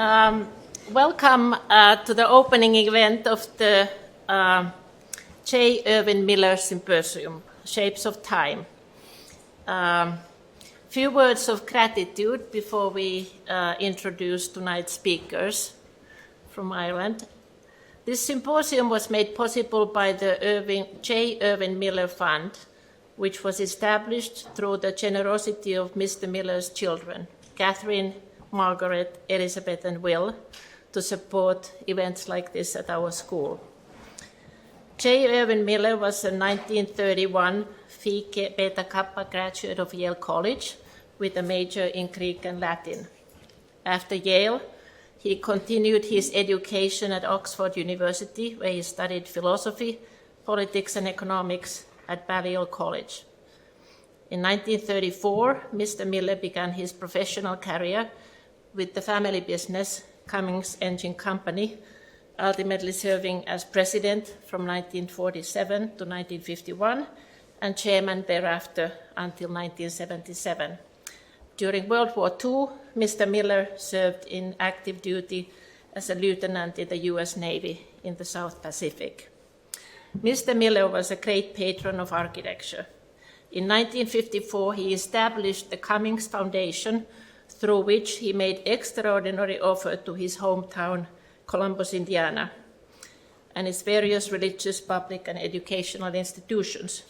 Welcome to the opening event of the J. Irwin Miller Symposium, Shapes of Time. Few words of gratitude before we introduce tonight's speakers from Ireland. This symposium was made possible by the J. Irwin Miller Fund, which was established through the generosity of Mr. Miller's children, Catherine, Margaret, Elizabeth, and Will, to support events like this at our school. J. Irwin Miller was a 1931 Phi Beta Kappa graduate of Yale College with a major in Greek and Latin. After Yale, he continued his education at Oxford University, where he studied philosophy, politics, and economics at Balliol College. In 1934, Mr. Miller began his professional career with the family business Cummins Engine Company, ultimately serving as president from 1947 to 1951 and chairman thereafter until 1977. During World War II, Mr. Miller served in active duty as a lieutenant in the US Navy in the South Pacific. Mr. Miller was a great patron of architecture. In 1954, he established the Cummings Foundation, through which he made extraordinary offer to his hometown, Columbus, Indiana, and its various religious, public, and educational institutions.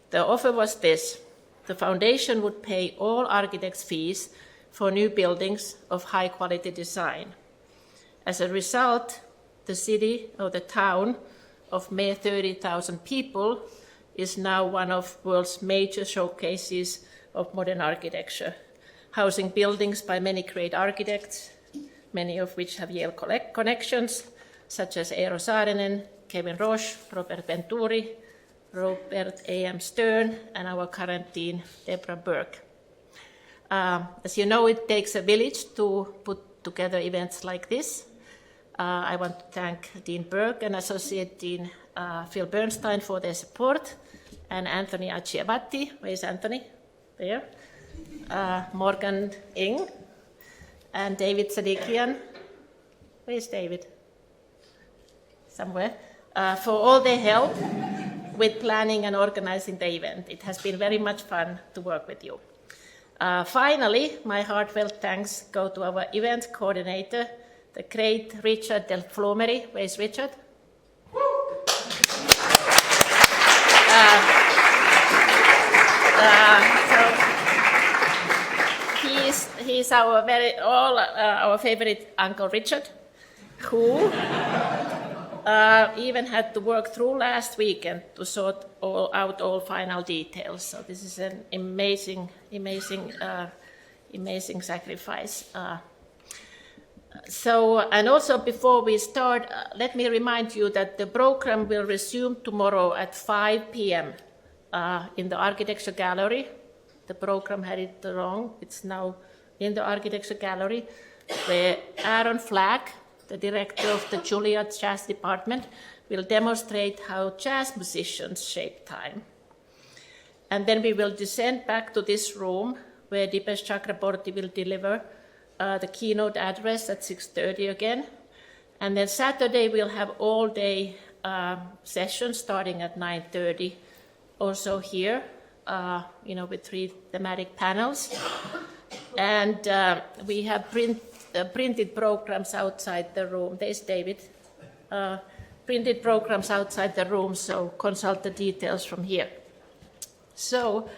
The offer was this: the foundation would pay all architects' fees for new buildings of high-quality design. As a result, the city, or the town, of mere 30,000 people is now one of the world's major showcases of modern architecture, housing buildings by many great architects, many of which have Yale connections, such as Eero Saarinen, Kevin Roche, Robert Venturi, Robert A.M. Stern, and our current dean, Deborah Burke. As you know, it takes a village to put together events like this. I want to thank Dean Burke and Associate Dean Phil Bernstein for their support, and Anthony Acciabatti. Where is Anthony? There. Morgan Ing, and David Sadikian. Where is David? Somewhere. For all their help with planning and organizing the event. It has been very much fun to work with you. Finally, my heartfelt thanks go to our event coordinator, the great Richard Del Flumeri. Where is Richard? He's our favorite Uncle Richard, who even had to work through last weekend to sort out all final details. So this is an amazing sacrifice. And also before we start, let me remind you that the program will resume tomorrow at 5 p.m. In the Architecture Gallery. The program had it wrong. It's now in the Architecture Gallery, where Aaron Flagg, the director of the Juilliard Jazz Department, will demonstrate how jazz musicians shape time. And then we will descend back to this room, where Dipesh Chakraborty will deliver the keynote address at 6:30 again. And then Saturday we'll have all-day sessions starting at 9:30, also here, with 3 thematic panels. And we have printed programs outside the room. There's David. Printed programs outside the room, so consult the details from here. So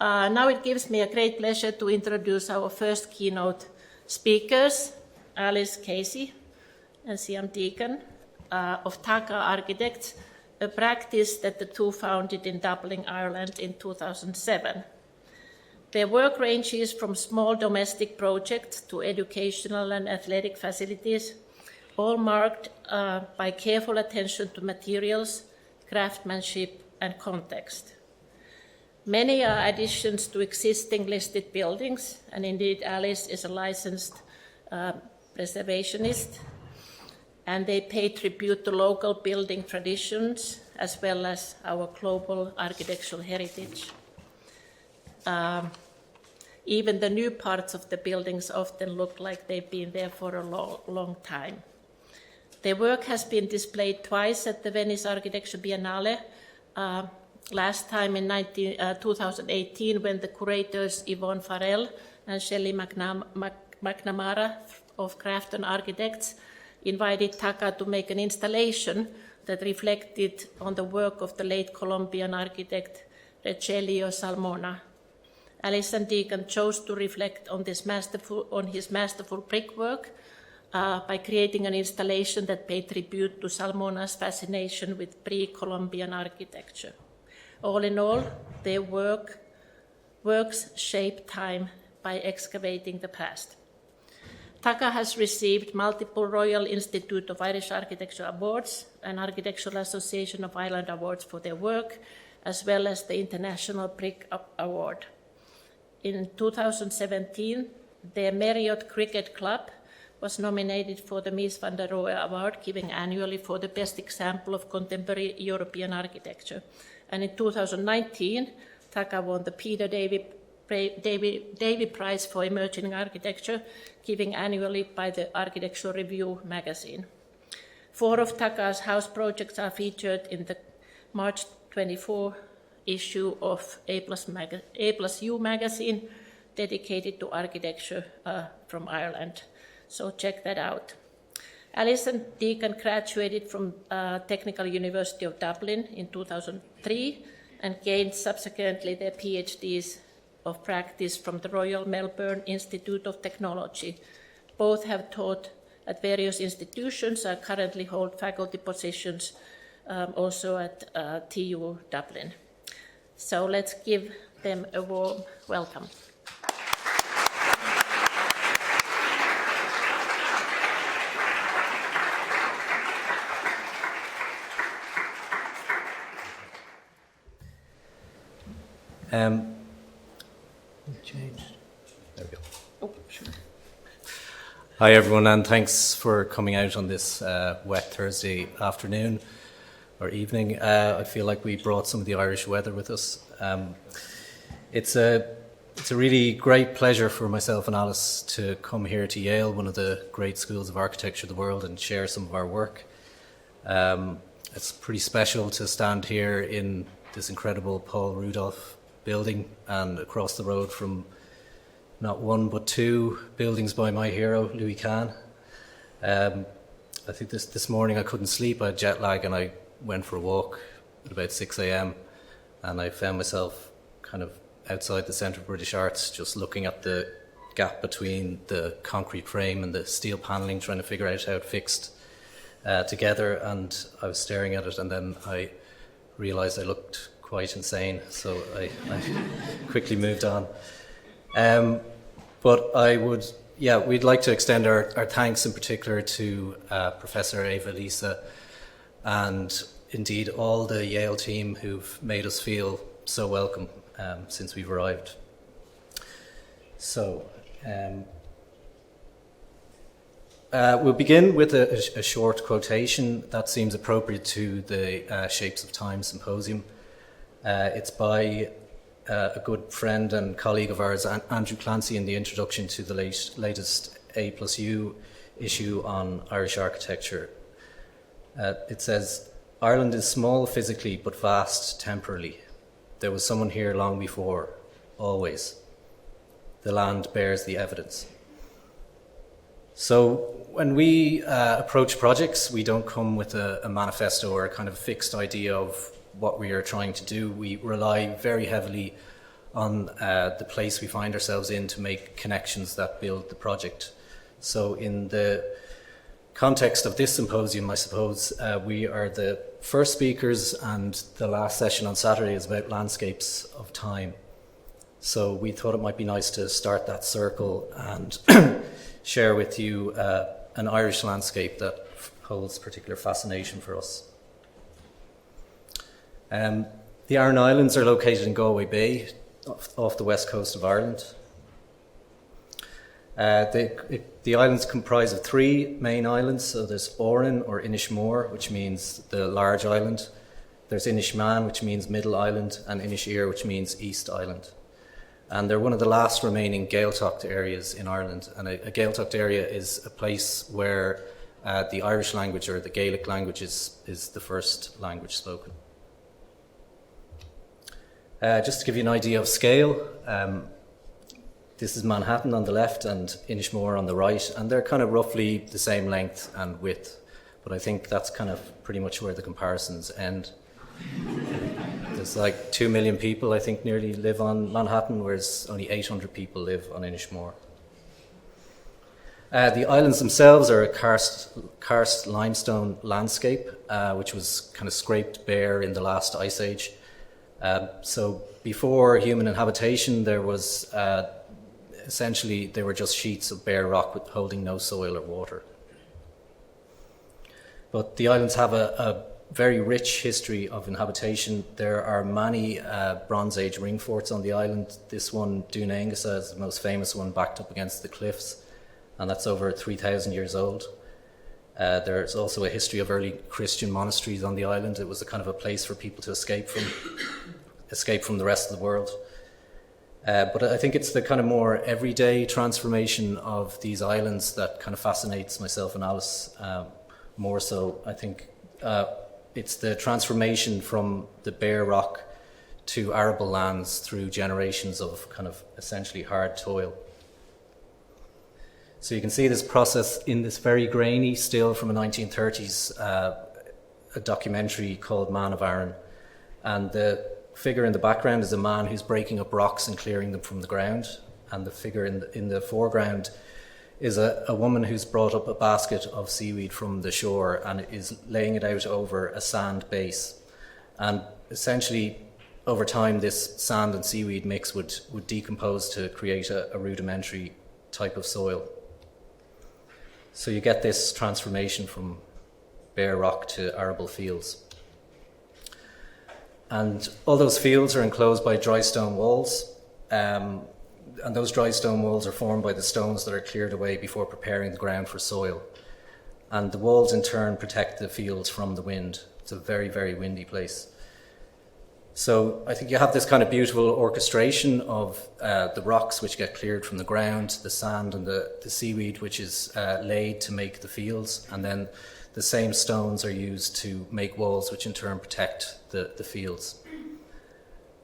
now it gives me a great pleasure to introduce our first keynote speakers, Alice Casey and Cian Deegan of TAKA Architects, a practice that the two founded in Dublin, Ireland in 2007. Their work ranges from small domestic projects to educational and athletic facilities, all marked by careful attention to materials, craftsmanship, and context. Many are additions to existing listed buildings, and indeed Alice is a licensed preservationist, and they pay tribute to local building traditions as well as our global architectural heritage. Even the new parts of the buildings often look like they've been there for a long time. Their work has been displayed twice at the Venice Architecture Biennale, last time in 2018 when the curators Yvonne Farrell and Shelley McNamara of Crafton Architects invited TAKA to make an installation that reflected on the work of the late Colombian architect Rogelio Salmona. Cian Deegan chose to reflect on his masterful brickwork by creating an installation that paid tribute to Salmona's fascination with pre-Columbian architecture. All in all, their works shape time by excavating the past. TAKA has received multiple Royal Institute of Irish Architecture Awards and Architectural Association of Ireland Awards for their work, as well as the International Brick Award. In 2017, the Marriott Cricket Club was nominated for the Mies van der Rohe Award, given annually for the best example of contemporary European architecture. And in 2019, TAKA won the Peter Davey Prize for Emerging Architecture, given annually by the Architectural Review magazine. 4 of TAKA's house projects are featured in the March 24 issue of A+U magazine, dedicated to architecture from Ireland. So check that out. Cian Deegan graduated from Technical University of Dublin in 2003 and gained subsequently their PhDs of practice from the Royal Melbourne Institute of Technology. Both have taught at various institutions and currently hold faculty positions also at TU Dublin. So let's give them a warm welcome. Changed. There we go. Oh, sure. Hi everyone, and thanks for coming out on this wet Thursday afternoon or evening. I feel like we brought some of the Irish weather with us. It's a really great pleasure for myself and Alice to come here to Yale, one of the great schools of architecture of the world, and share some of our work. It's pretty special to stand here in this incredible Paul Rudolph building and across the road from not one but 2 buildings by my hero, Louis Kahn. I think this morning I couldn't sleep, I had jet lag, and I went for a walk at about 6 a.m. and I found myself kind of outside the Centre of British Arts, just looking at the gap between the concrete frame and the steel panelling, trying to figure out how it fixed together, and I was staring at it, and then I realised I looked quite insane, so I quickly moved on. But we'd like to extend our thanks in particular to Professor Eva Lisa and indeed all the Yale team who've made us feel so welcome since we've arrived. So we'll begin with a short quotation that seems appropriate to the Shapes of Time symposium. It's by a good friend and colleague of ours, Andrew Clancy, in the introduction to the latest A+U issue on Irish architecture. It says, "Ireland is small physically but vast temporally. There was someone here long before, always. The land bears the evidence." So when we approach projects, we don't come with a manifesto or a kind of fixed idea of what we are trying to do. We rely very heavily on the place we find ourselves in to make connections that build the project. So in the context of this symposium, I suppose, we are the first speakers, and the last session on Saturday is about landscapes of time. So we thought it might be nice to start that circle and share with you an Irish landscape that holds particular fascination for us. The Aran Islands are located in Galway Bay, off the west coast of Ireland. The islands comprise of 3 main islands. So there's Oran, or Inishmore, which means the large island. There's Inishman, which means middle island, and Inisheer, which means east island. And they're one of the last remaining Gaeltacht areas in Ireland. And a Gaeltacht area is a place where the Irish language or the Gaelic language is the first language spoken. Just to give you an idea of scale, this is Manhattan on the left and Inishmore on the right, and they're kind of roughly the same length and width, but I think that's kind of pretty much where the comparisons end. There's like 2 million people, I think, nearly live on Manhattan, whereas only 800 people live on Inishmore. The islands themselves are a karst limestone landscape, which was kind of scraped bare in the last ice age. So before human inhabitation, there was essentially they were just sheets of bare rock holding no soil or water. But the islands have a very rich history of inhabitation. There are many Bronze Age ring forts on the island. This one, Dún Aingasa, is the most famous one, backed up against the cliffs, and that's over 3,000 years old. There's also a history of early Christian monasteries on the island. It was a kind of a place for people to escape from the rest of the world. But I think it's the kind of more everyday transformation of these islands that kind of fascinates myself and Alice more so. I think it's the transformation from the bare rock to arable lands through generations of kind of essentially hard toil. So you can see this process in this very grainy still from a 1930s a documentary called Man of Arran. And the figure in the background is a man who's breaking up rocks and clearing them from the ground. And the figure in the foreground is a woman who's brought up a basket of seaweed from the shore and is laying it out over a sand base. And essentially, over time, this sand and seaweed mix would decompose to create a rudimentary type of soil. So you get this transformation from bare rock to arable fields. And all those fields are enclosed by dry stone walls. And those dry stone walls are formed by the stones that are cleared away before preparing the ground for soil. And the walls in turn protect the fields from the wind. It's a very, very windy place. So I think you have this kind of beautiful orchestration of the rocks which get cleared from the ground, the sand and the seaweed which is laid to make the fields, and then the same stones are used to make walls which in turn protect the fields.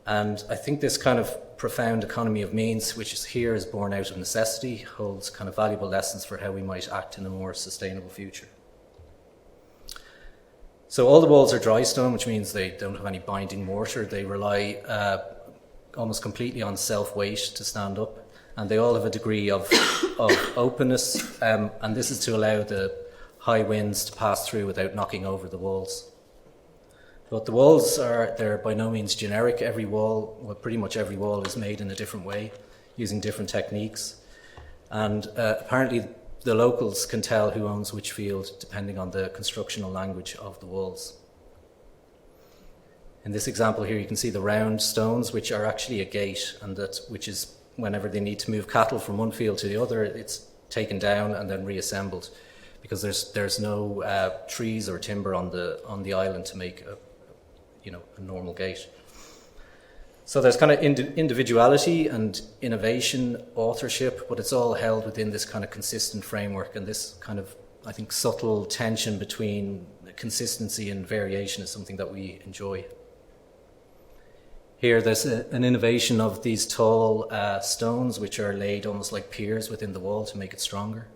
And I think this kind of profound economy of means, which is here is born out of necessity, holds kind of valuable lessons for how we might act in a more sustainable future. So all the walls are dry stone, which means they don't have any binding mortar. They rely almost completely on self-weight to stand up, and they all have a degree of openness, and this is to allow the high winds to pass through without knocking over the walls. But the walls they're by no means generic. Pretty much every wall is made in a different way, using different techniques. And apparently the locals can tell who owns which field depending on the constructional language of the walls. In this example here, you can see the round stones, which are actually a gate, and which is whenever they need to move cattle from one field to the other, it's taken down and then reassembled, because there's no trees or timber on the island to make a normal gate. So there's kind of individuality and innovation, authorship, but it's all held within this kind of consistent framework, and this kind of, I think, subtle tension between consistency and variation is something that we enjoy. Here there's an innovation of these tall stones which are laid almost like piers within the wall to make it stronger.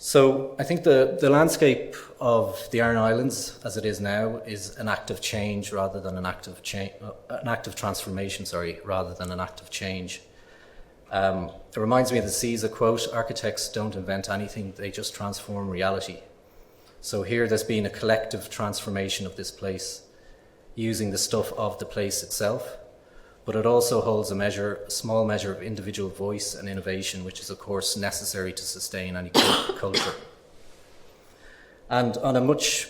So I think the landscape of the Aran Islands, as it is now, is an act of change rather than an act of transformation, rather than an act of change. It reminds me of the Caesar quote: "Architects don't invent anything; they just transform reality." So here, there's been a collective transformation of this place, using the stuff of the place itself. But it also holds a small measure of individual voice and innovation, which is, of course, necessary to sustain any culture. And on a much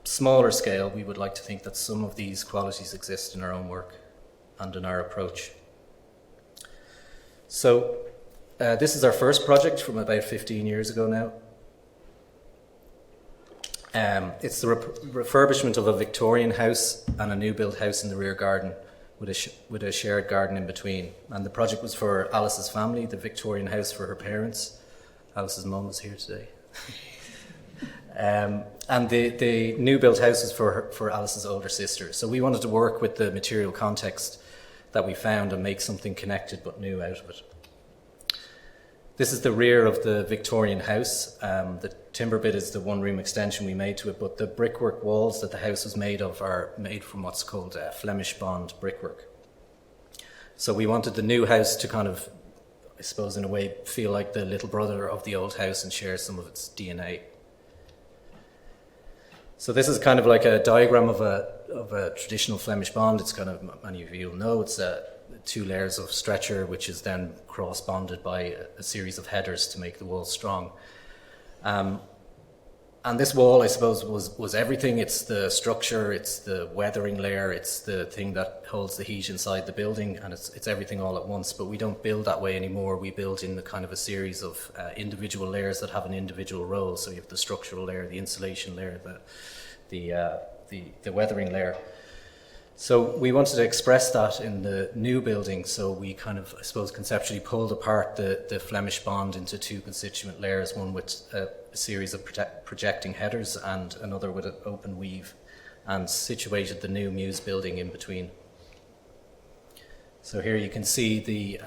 smaller scale, we would like to think that some of these qualities exist in our own work and in our approach. So this is our first project from about 15 years ago now. It's the refurbishment of a Victorian house and a new built house in the rear garden with a shared garden in between. And the project was for Alice's family, the Victorian house for her parents. Alice's mum is here today. And the new built house is for Alice's older sister. So we wanted to work with the material context that we found and make something connected but new out of it. This is the rear of the Victorian house. The timber bit is the one-room extension we made to it, but the brickwork walls that the house was made of are made from what's called Flemish bond brickwork. So we wanted the new house to kind of, I suppose in a way, feel like the little brother of the old house and share some of its DNA. So this is kind of like a diagram of a traditional Flemish bond. It's kind of, many of you will know, it's 2 layers of stretcher, which is then cross-bonded by a series of headers to make the wall strong. And this wall, I suppose, was everything. It's the structure, it's the weathering layer, it's the thing that holds the heat inside the building, and it's everything all at once. But we don't build that way anymore. We build in the kind of a series of individual layers that have an individual role. So you have the structural layer, the insulation layer, the weathering layer. So we wanted to express that in the new building, so we kind of, I suppose, conceptually pulled apart the Flemish bond into 2 constituent layers, one with a series of projecting headers and another with an open weave, and situated the new Muse building in between. So here you can see the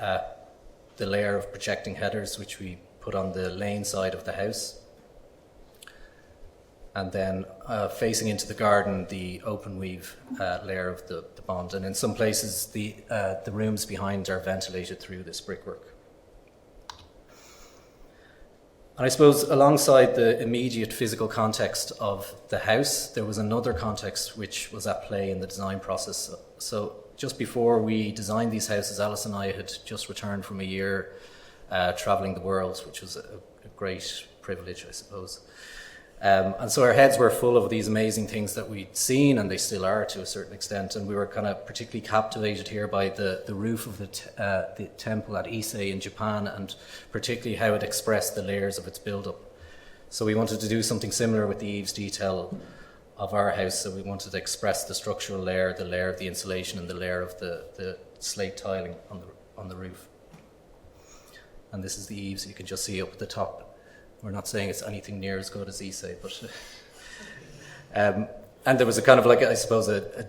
layer of projecting headers, which we put on the lane side of the house. And then facing into the garden, the open weave layer of the bond. And in some places, the rooms behind are ventilated through this brickwork. And I suppose alongside the immediate physical context of the house, there was another context which was at play in the design process. So just before we designed these houses, Alice and I had just returned from a year travelling the world, which was a great privilege, I suppose. And so our heads were full of these amazing things that we'd seen, and they still are to a certain extent. And we were kind of particularly captivated here by the roof of the temple at Ise in Japan, and particularly how it expressed the layers of its build-up. So we wanted to do something similar with the eaves detail of our house. So we wanted to express the structural layer, the layer of the insulation, and the layer of the slate tiling on the roof. And this is the eaves. You can just see up at the top. We're not saying it's anything near as good as Ise, but and there was a kind of like, I suppose, a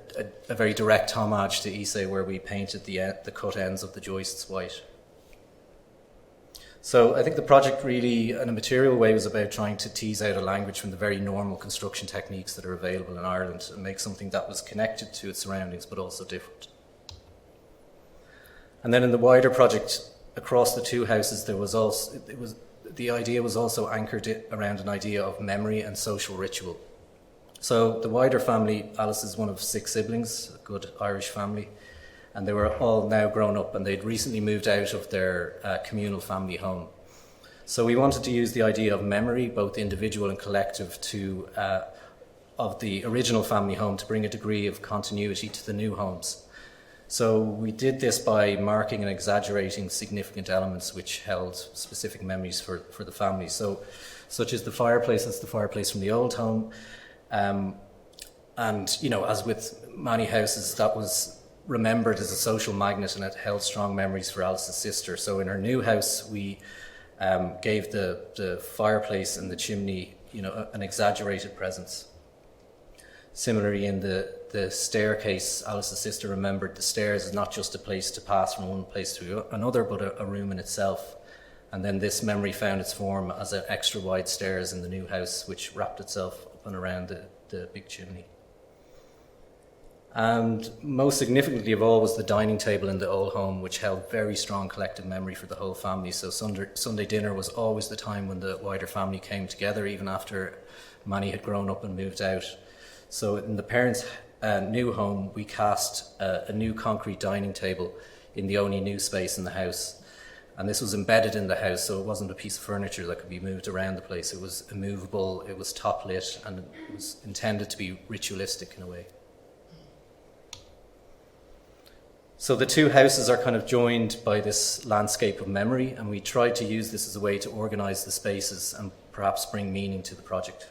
very direct homage to Ise, where we painted the cut ends of the joists white. So I think the project really, in a material way, was about trying to tease out a language from the very normal construction techniques that are available in Ireland and make something that was connected to its surroundings, but also different. And then in the wider project, across the 2 houses, the idea was also anchored around an idea of memory and social ritual. So the wider family, Alice is one of 6 siblings, a good Irish family, and they were all now grown up, and they'd recently moved out of their communal family home. So we wanted to use the idea of memory, both individual and collective, of the original family home to bring a degree of continuity to the new homes. So we did this by marking and exaggerating significant elements which held specific memories for the family. So, such as the fireplace, that's the fireplace from the old home. And, as with many houses, that was remembered as a social magnet, and it held strong memories for Alice's sister. So in her new house, we gave the fireplace and the chimney, an exaggerated presence. Similarly, in the staircase, Alice's sister remembered the stairs as not just a place to pass from one place to another, but a room in itself. And then this memory found its form as an extra wide stairs in the new house, which wrapped itself up and around the big chimney. And most significantly of all was the dining table in the old home, which held very strong collective memory for the whole family. So Sunday dinner was always the time when the wider family came together, even after many had grown up and moved out. So in the parents' new home, we cast a new concrete dining table in the only new space in the house. And this was embedded in the house, so it wasn't a piece of furniture that could be moved around the place. It was immovable, it was top lit, and it was intended to be ritualistic in a way. So the 2 houses are kind of joined by this landscape of memory, and we tried to use this as a way to organise the spaces and perhaps bring meaning to the project.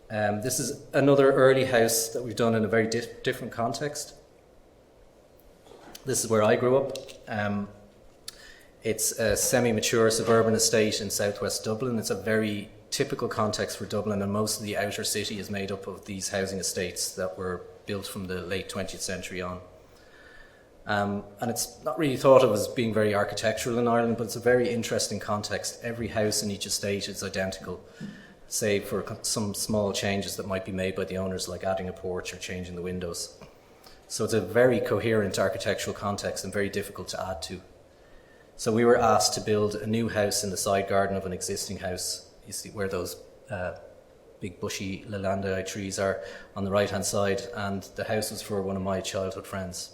This is another early house that we've done in a very different context. This is where I grew up. It's a semi-mature suburban estate in southwest Dublin. It's a very typical context for Dublin, and most of the outer city is made up of these housing estates that were built from the late 20th century on. And it's not really thought of as being very architectural in Ireland, but it's a very interesting context. Every house in each estate is identical, save for some small changes that might be made by the owners, like adding a porch or changing the windows. So it's a very coherent architectural context and very difficult to add to. So we were asked to build a new house in the side garden of an existing house. You see where those big bushy Lelandii trees are on the right-hand side, and the house was for one of my childhood friends.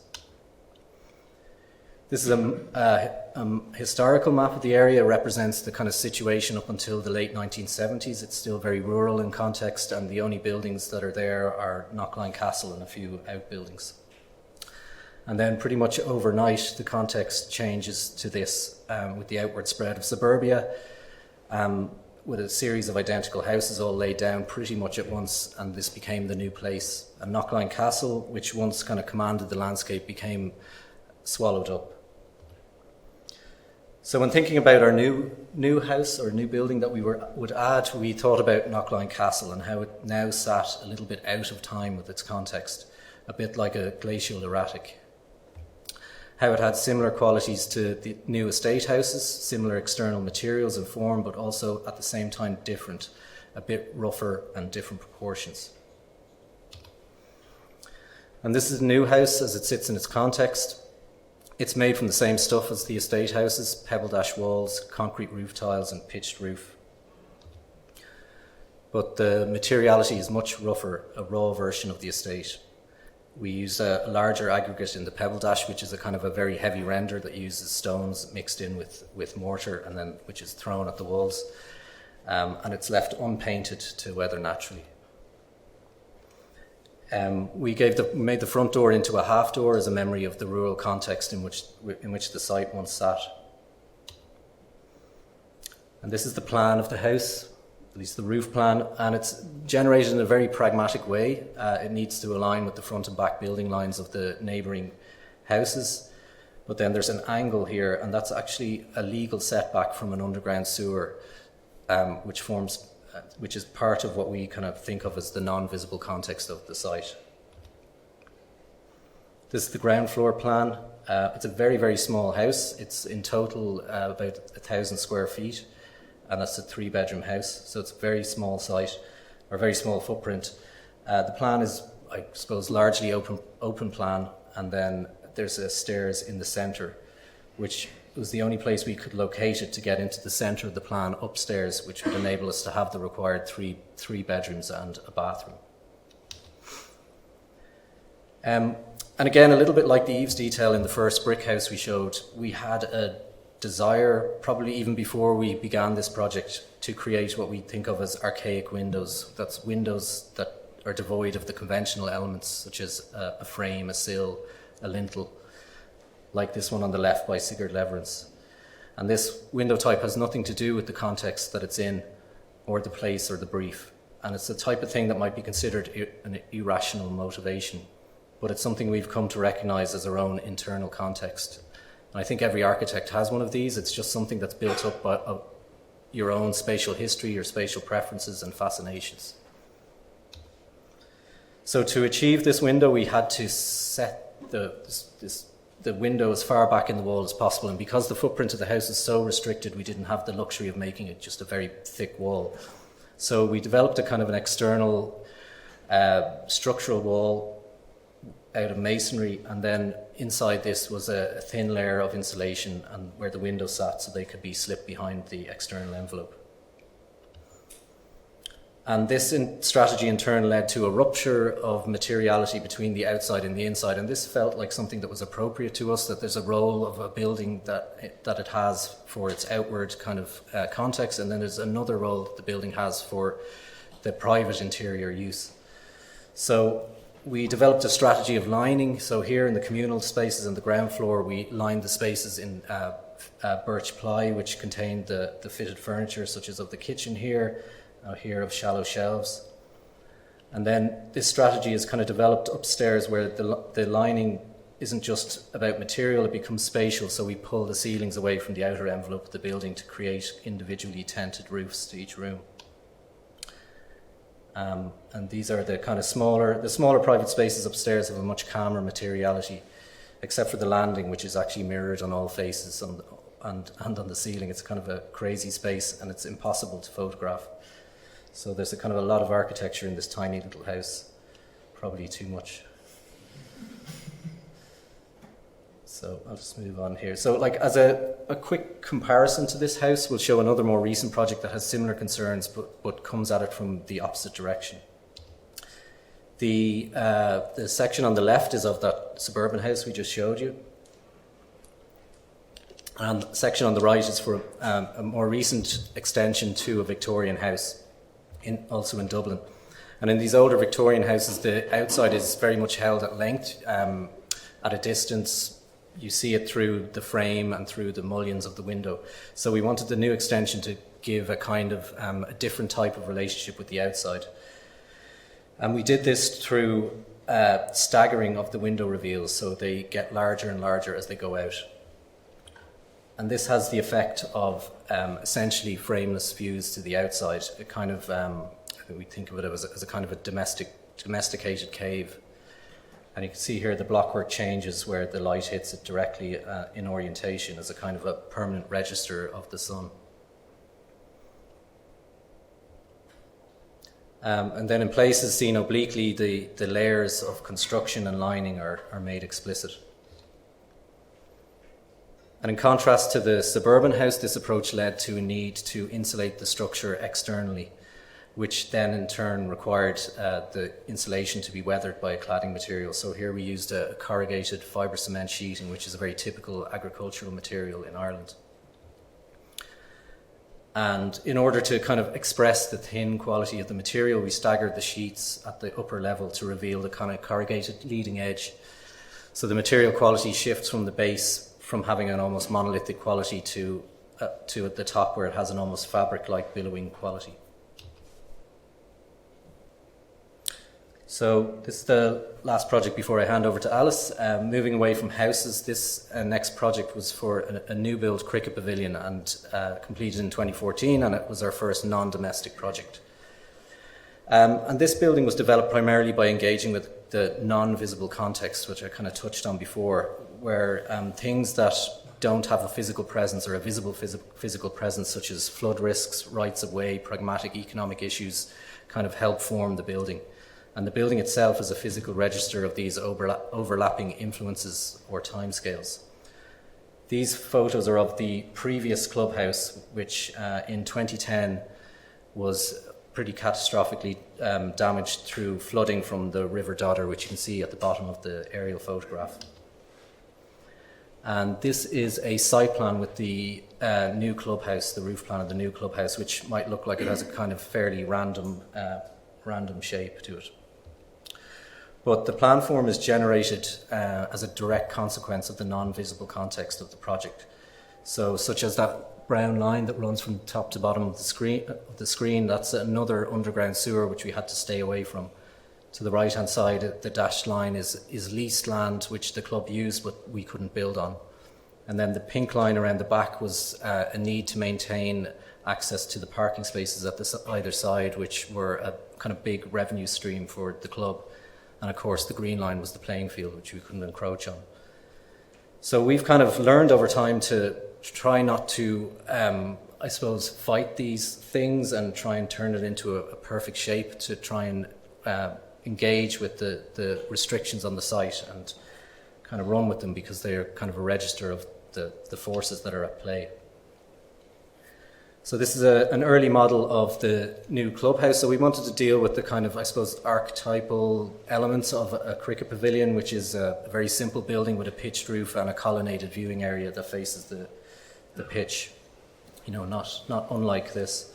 This is a historical map of the area. It represents the kind of situation up until the late 1970s. It's still very rural in context, and the only buildings that are there are Knockline Castle and a few outbuildings. And then pretty much overnight, the context changes to this with the outward spread of suburbia, with a series of identical houses all laid down pretty much at once, and this became the new place. And Knockline Castle, which once kind of commanded the landscape, became swallowed up. So when thinking about our new house or new building that we would add, we thought about Knockline Castle and how it now sat a little bit out of time with its context, a bit like a glacial erratic. How it had similar qualities to the new estate houses, similar external materials and form, but also at the same time different, a bit rougher and different proportions. And this is the new house as it sits in its context. It's made from the same stuff as the estate houses, pebble dash walls, concrete roof tiles and pitched roof. But the materiality is much rougher, a raw version of the estate. We use a larger aggregate in the pebble dash, which is a kind of a very heavy render that uses stones mixed in with mortar, and then which is thrown at the walls. And it's left unpainted to weather naturally. We made the front door into a half door as a memory of the rural context in which the site once sat. And this is the plan of the house, at least the roof plan, and it's generated in a very pragmatic way. It needs to align with the front and back building lines of the neighbouring houses. But then there's an angle here, and that's actually a legal setback from an underground sewer, which is part of what we kind of think of as the non-visible context of the site. This is the ground floor plan. It's a very, very small house. It's in total about 1,000 square feet, and that's a 3-bedroom house. So it's a very small site, or very small footprint. The plan is, I suppose, largely open plan, and then there's a stairs in the centre, which was the only place we could locate it to get into the centre of the plan upstairs, which would enable us to have the required three bedrooms and a bathroom. And again, a little bit like the eaves detail in the first brick house we showed, we had a desire, probably even before we began this project, to create what we think of as archaic windows. That's windows that are devoid of the conventional elements, such as a frame, a sill, a lintel, like this one on the left by Sigurd Leverance. And this window type has nothing to do with the context that it's in, or the place or the brief. And it's the type of thing that might be considered an irrational motivation, but it's something we've come to recognise as our own internal context. And I think every architect has one of these. It's just something that's built up by your own spatial history, your spatial preferences and fascinations. So to achieve this window, we had to set the window as far back in the wall as possible, and because the footprint of the house is so restricted, we didn't have the luxury of making it just a very thick wall. So we developed a kind of an external structural wall out of masonry, and then inside this was a thin layer of insulation and where the windows sat, so they could be slipped behind the external envelope. And this strategy in turn led to a rupture of materiality between the outside and the inside. And this felt like something that was appropriate to us, that there's a role of a building that it has for its outward kind of context, and then there's another role that the building has for the private interior use. So we developed a strategy of lining. So here in the communal spaces on the ground floor, we lined the spaces in birch ply, which contained the fitted furniture, such as of the kitchen here, of shallow shelves. And then this strategy is kind of developed upstairs where the lining isn't just about material, it becomes spatial, so we pull the ceilings away from the outer envelope of the building to create individually tented roofs to each room. And these are the kind of smaller private spaces upstairs have a much calmer materiality, except for the landing, which is actually mirrored on all faces and on the ceiling. It's kind of a crazy space and it's impossible to photograph. So there's a kind of a lot of architecture in this tiny little house, probably too much. So I'll just move on here. So like as a quick comparison to this house, we'll show another more recent project that has similar concerns but comes at it from the opposite direction. The section on the left is of that suburban house we just showed you. And the section on the right is for a more recent extension to a Victorian house, also in Dublin. And in these older Victorian houses, the outside is very much held at length, at a distance. You see it through the frame and through the mullions of the window. So we wanted the new extension to give a kind of a different type of relationship with the outside. And we did this through staggering of the window reveals, so they get larger and larger as they go out. And this has the effect of essentially frameless views to the outside. A kind of, we think of it as a kind of a domesticated cave. And you can see here the blockwork changes where the light hits it directly in orientation as a kind of a permanent register of the sun. And then in places seen obliquely, the layers of construction and lining are made explicit. And in contrast to the suburban house, this approach led to a need to insulate the structure externally, which then in turn required the insulation to be weathered by a cladding material. So here we used a corrugated fibre cement sheeting, which is a very typical agricultural material in Ireland. And in order to kind of express the thin quality of the material, we staggered the sheets at the upper level to reveal the kind of corrugated leading edge. So the material quality shifts from the base, from having an almost monolithic quality to at the top where it has an almost fabric-like billowing quality. So this is the last project before I hand over to Alice. Moving away from houses, this next project was for a new build cricket pavilion and completed in 2014, and it was our first non-domestic project. And this building was developed primarily by engaging with the non-visible context, which I kind of touched on before, where things that don't have a physical presence or a visible physical presence, such as flood risks, rights of way, pragmatic economic issues, kind of help form the building. And the building itself is a physical register of these overlapping influences or timescales. These photos are of the previous clubhouse, which in 2010 was pretty catastrophically damaged through flooding from the River Dodder, which you can see at the bottom of the aerial photograph. And this is a site plan with the new clubhouse, the roof plan of the new clubhouse, which might look like it has a kind of fairly random shape to it. But the plan form is generated as a direct consequence of the non-visible context of the project. So, such as that brown line that runs from top to bottom of the screen, that's another underground sewer which we had to stay away from. To the right-hand side, the dashed line is leased land which the club used but we couldn't build on. And then the pink line around the back was a need to maintain access to the parking spaces at either side, which were a kind of big revenue stream for the club. And of course, the green line was the playing field, which we couldn't encroach on. So we've kind of learned over time to try not to, I suppose, fight these things and try and turn it into a perfect shape, to try and engage with the restrictions on the site and kind of run with them, because they are kind of a register of the forces that are at play. So this is an early model of the new clubhouse. So we wanted to deal with the kind of, I suppose, archetypal elements of a cricket pavilion, which is a very simple building with a pitched roof and a colonnaded viewing area that faces the pitch. You know, not unlike this.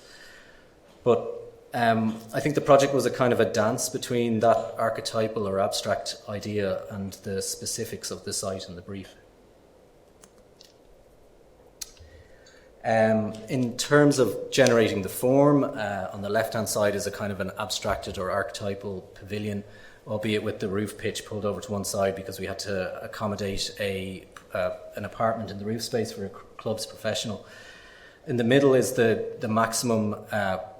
But I think the project was a kind of a dance between that archetypal or abstract idea and the specifics of the site and the brief. In terms of generating the form, on the left-hand side is a kind of an abstracted or archetypal pavilion, albeit with the roof pitch pulled over to one side because we had to accommodate an apartment in the roof space for a club's professional. In the middle is the maximum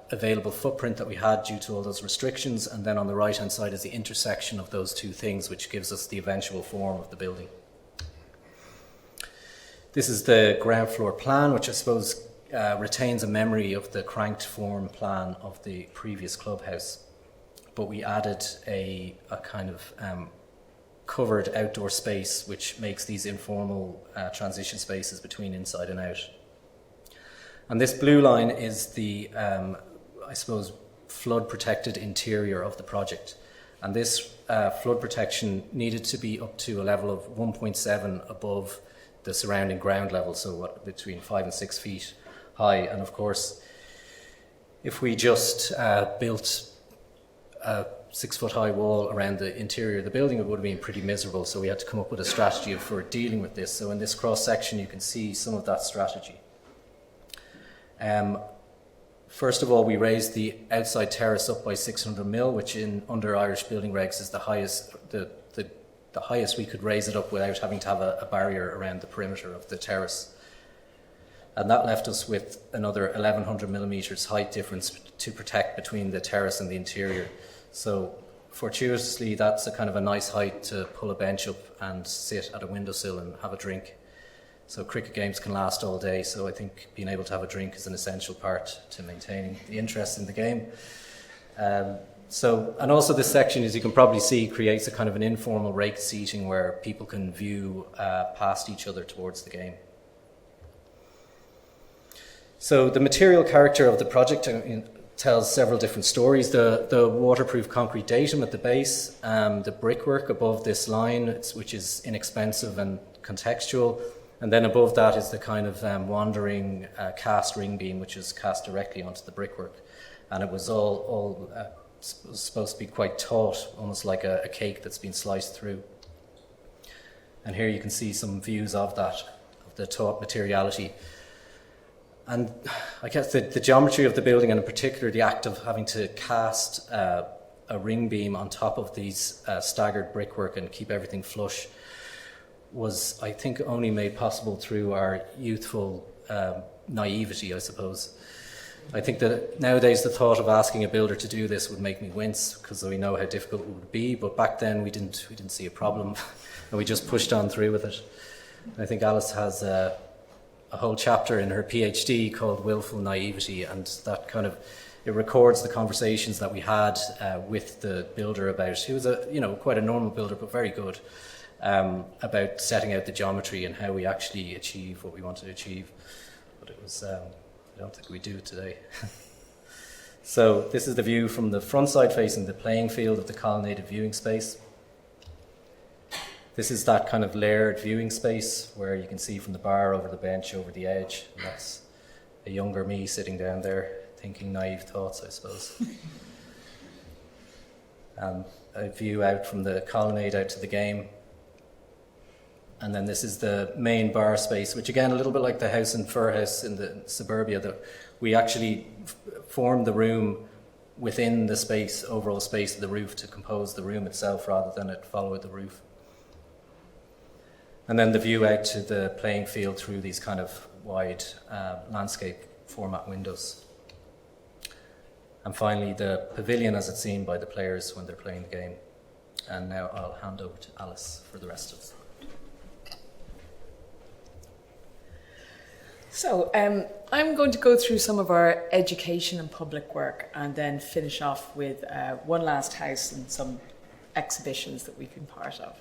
available footprint that we had due to all those restrictions, and then on the right-hand side is the intersection of those two things, which gives us the eventual form of the building. This is the ground floor plan, which I suppose retains a memory of the cranked form plan of the previous clubhouse, but we added a kind of covered outdoor space which makes these informal transition spaces between inside and out. And this blue line is the, I suppose, flood protected interior of the project. And this flood protection needed to be up to a level of 1.7 above the surrounding ground level, so between 5 and 6 feet high. And of course, if we just built a 6-foot high wall around the interior of the building, it would have been pretty miserable. So we had to come up with a strategy for dealing with this. So in this cross section, you can see some of that strategy. First of all, we raised the outside terrace up by 600 mil, which under Irish building regs is the highest, the highest we could raise it up without having to have a barrier around the perimeter of the terrace. And that left us with another 1100 millimetres height difference to protect between the terrace and the interior. So fortuitously, that's a kind of a nice height to pull a bench up and sit at a windowsill and have a drink. So cricket games can last all day, so I think being able to have a drink is an essential part to maintaining the interest in the game. And also this section, as you can probably see, creates a kind of an informal rake seating where people can view past each other towards the game. So the material character of the project tells several different stories. The waterproof concrete datum at the base, the brickwork above this line, which is inexpensive and contextual, and then above that is the kind of wandering cast ring beam, which is cast directly onto the brickwork. And it was all supposed to be quite taut, almost like a cake that's been sliced through. And here you can see some views of that, of the taut materiality. And I guess the geometry of the building, and in particular the act of having to cast a ring beam on top of these staggered brickwork and keep everything flush, was, I think, only made possible through our youthful naivety, I suppose. I think that nowadays the thought of asking a builder to do this would make me wince because we know how difficult it would be, but back then we didn't see a problem and we just pushed on through with it. I think Alice has a whole chapter in her PhD called Willful Naivety, and that kind of, it records the conversations that we had with the builder about, he was quite a normal builder but very good, about setting out the geometry and how we actually achieve what we wanted to achieve. But it was, I don't think we do it today. So this is the view from the front side facing the playing field of the colonnaded viewing space. This is that kind of layered viewing space where you can see from the bar over the bench, over the edge. And that's a younger me sitting down there thinking naive thoughts, I suppose. And a view out from the colonnade out to the game. And then this is the main bar space, which again, a little bit like the house in Furhouse in the suburbia, that we actually formed the room within the space, overall space of the roof to compose the room itself rather than it follow the roof. And then the view out to the playing field through these kind of wide landscape format windows. And finally, the pavilion as it's seen by the players when they're playing the game. And now I'll hand over to Alice for the rest of it. So I'm going to go through some of our education and public work and then finish off with one last house and some exhibitions that we've been part of.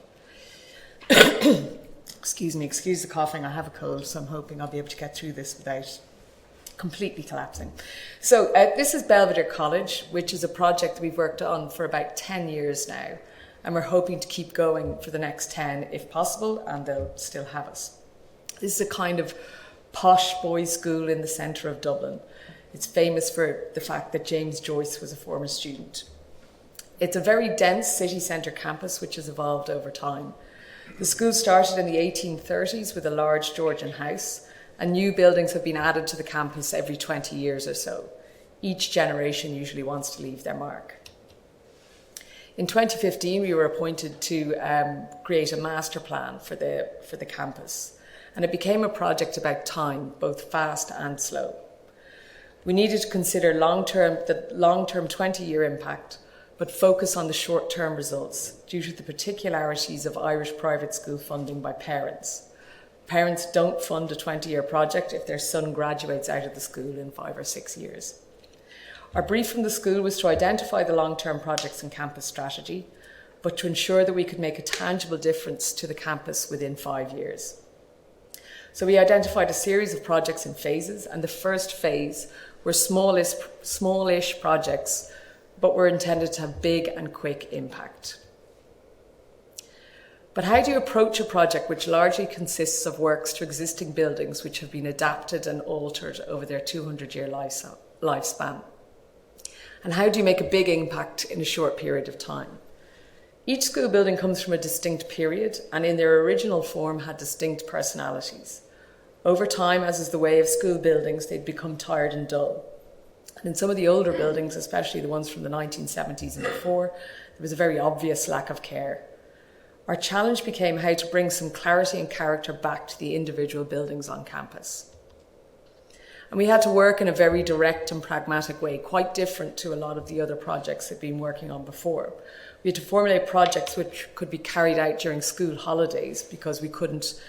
Excuse me, excuse the coughing, I have a cold, so I'm hoping I'll be able to get through this without completely collapsing. So this is Belvedere College, which is a project that we've worked on for about 10 years now, and we're hoping to keep going for the next 10 if possible, and they'll still have us. This is a kind of posh boys' school in the centre of Dublin. It's famous for the fact that James Joyce was a former student. It's a very dense city centre campus which has evolved over time. The school started in the 1830s with a large Georgian house, and new buildings have been added to the campus every 20 years or so. Each generation usually wants to leave their mark. In 2015, we were appointed to create a master plan for the campus, and it became a project about time, both fast and slow. We needed to consider the long-term 20-year impact, but focus on the short-term results due to the particularities of Irish private school funding by parents. Parents don't fund a 20-year project if their son graduates out of the school in 5 or 6 years. Our brief from the school was to identify the long-term projects and campus strategy, but to ensure that we could make a tangible difference to the campus within 5 years. So we identified a series of projects in phases, and the first phase were smallish projects, but were intended to have big and quick impact. But how do you approach a project which largely consists of works to existing buildings which have been adapted and altered over their 200-year lifespan? And how do you make a big impact in a short period of time? Each school building comes from a distinct period, and in their original form had distinct personalities. Over time, as is the way of school buildings, they'd become tired and dull. And in some of the older buildings, especially the ones from the 1970s and before, there was a very obvious lack of care. Our challenge became how to bring some clarity and character back to the individual buildings on campus. And we had to work in a very direct and pragmatic way, quite different to a lot of the other projects that we'd been working on before. We had to formulate projects which could be carried out during school holidays because we couldn't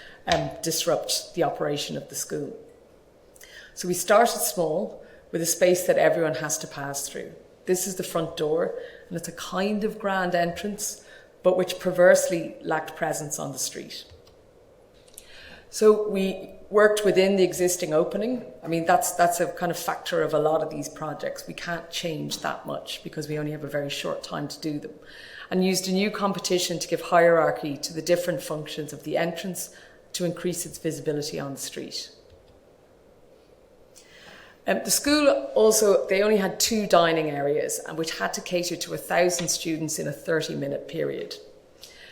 disrupt the operation of the school. So we started small with a space that everyone has to pass through. This is the front door, and it's a kind of grand entrance, but which perversely lacked presence on the street. So we worked within the existing opening. I mean, that's a kind of factor of a lot of these projects. We can't change that much because we only have a very short time to do them. And used a new competition to give hierarchy to the different functions of the entrance to increase its visibility on the street. The school also, they only had 2 dining areas, and which had to cater to 1,000 students in a 30-minute period.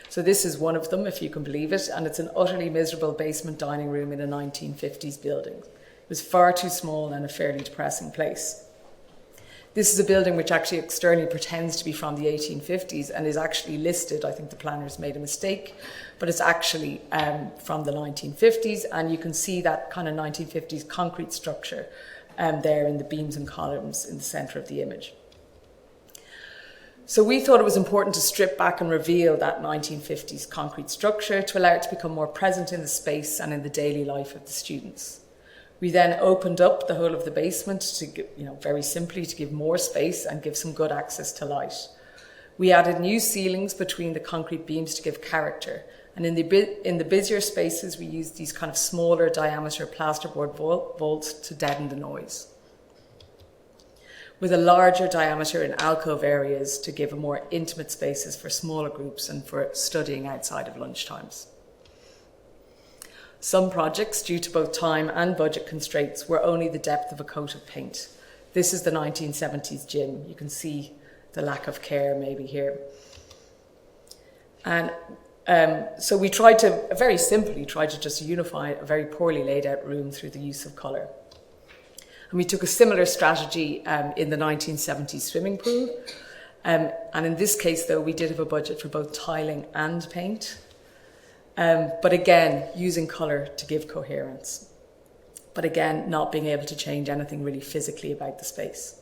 So this is one of them, if you can believe it, and it's an utterly miserable basement dining room in a 1950s building. It was far too small and a fairly depressing place. This is a building which actually externally pretends to be from the 1850s and is actually listed. I think the planners made a mistake, but it's actually from the 1950s, and you can see that kind of 1950s concrete structure there in the beams and columns in the centre of the image. So we thought it was important to strip back and reveal that 1950s concrete structure to allow it to become more present in the space and in the daily life of the students. We then opened up the whole of the basement to, very simply to give more space and give some good access to light. We added new ceilings between the concrete beams to give character. And in the busier spaces, we used these kind of smaller diameter plasterboard vaults to deaden the noise, with a larger diameter in alcove areas to give a more intimate spaces for smaller groups and for studying outside of lunchtimes. Some projects, due to both time and budget constraints, were only the depth of a coat of paint. This is the 1970s gym. You can see the lack of care maybe here. And so we tried to, very simply, just unify a very poorly laid out room through the use of colour. And we took a similar strategy in the 1970s swimming pool. And in this case, though, we did have a budget for both tiling and paint. But again, using colour to give coherence. But again, not being able to change anything really physically about the space.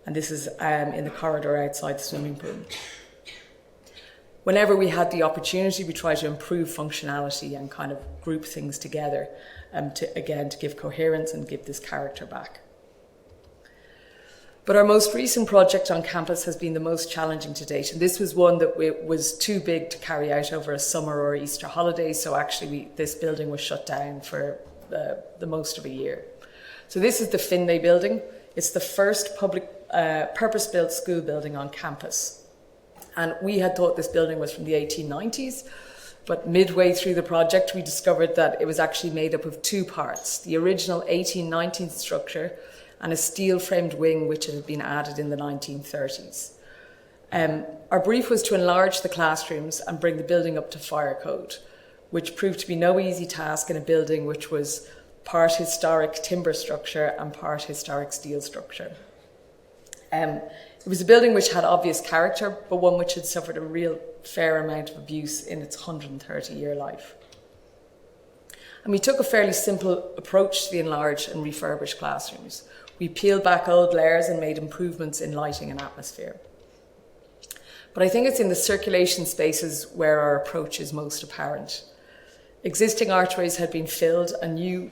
And this is in the corridor outside the swimming pool. Whenever we had the opportunity, we tried to improve functionality and kind of group things together to give coherence and give this character back. But our most recent project on campus has been the most challenging to date, and this was one that was too big to carry out over a summer or Easter holiday, so actually this building was shut down for the most of a year. So this is the Finlay building. It's the first public purpose-built school building on campus. And we had thought this building was from the 1890s, but midway through the project, we discovered that it was actually made up of 2 parts, the original 1819 structure and a steel-framed wing which had been added in the 1930s. Our brief was to enlarge the classrooms and bring the building up to fire code. which proved to be no easy task in a building which was part historic timber structure and part historic steel structure. It was a building which had obvious character, but one which had suffered a real fair amount of abuse in its 130-year life. And we took a fairly simple approach to the enlarged and refurbished classrooms. We peeled back old layers and made improvements in lighting and atmosphere. But I think it's in the circulation spaces where our approach is most apparent. Existing archways had been filled and new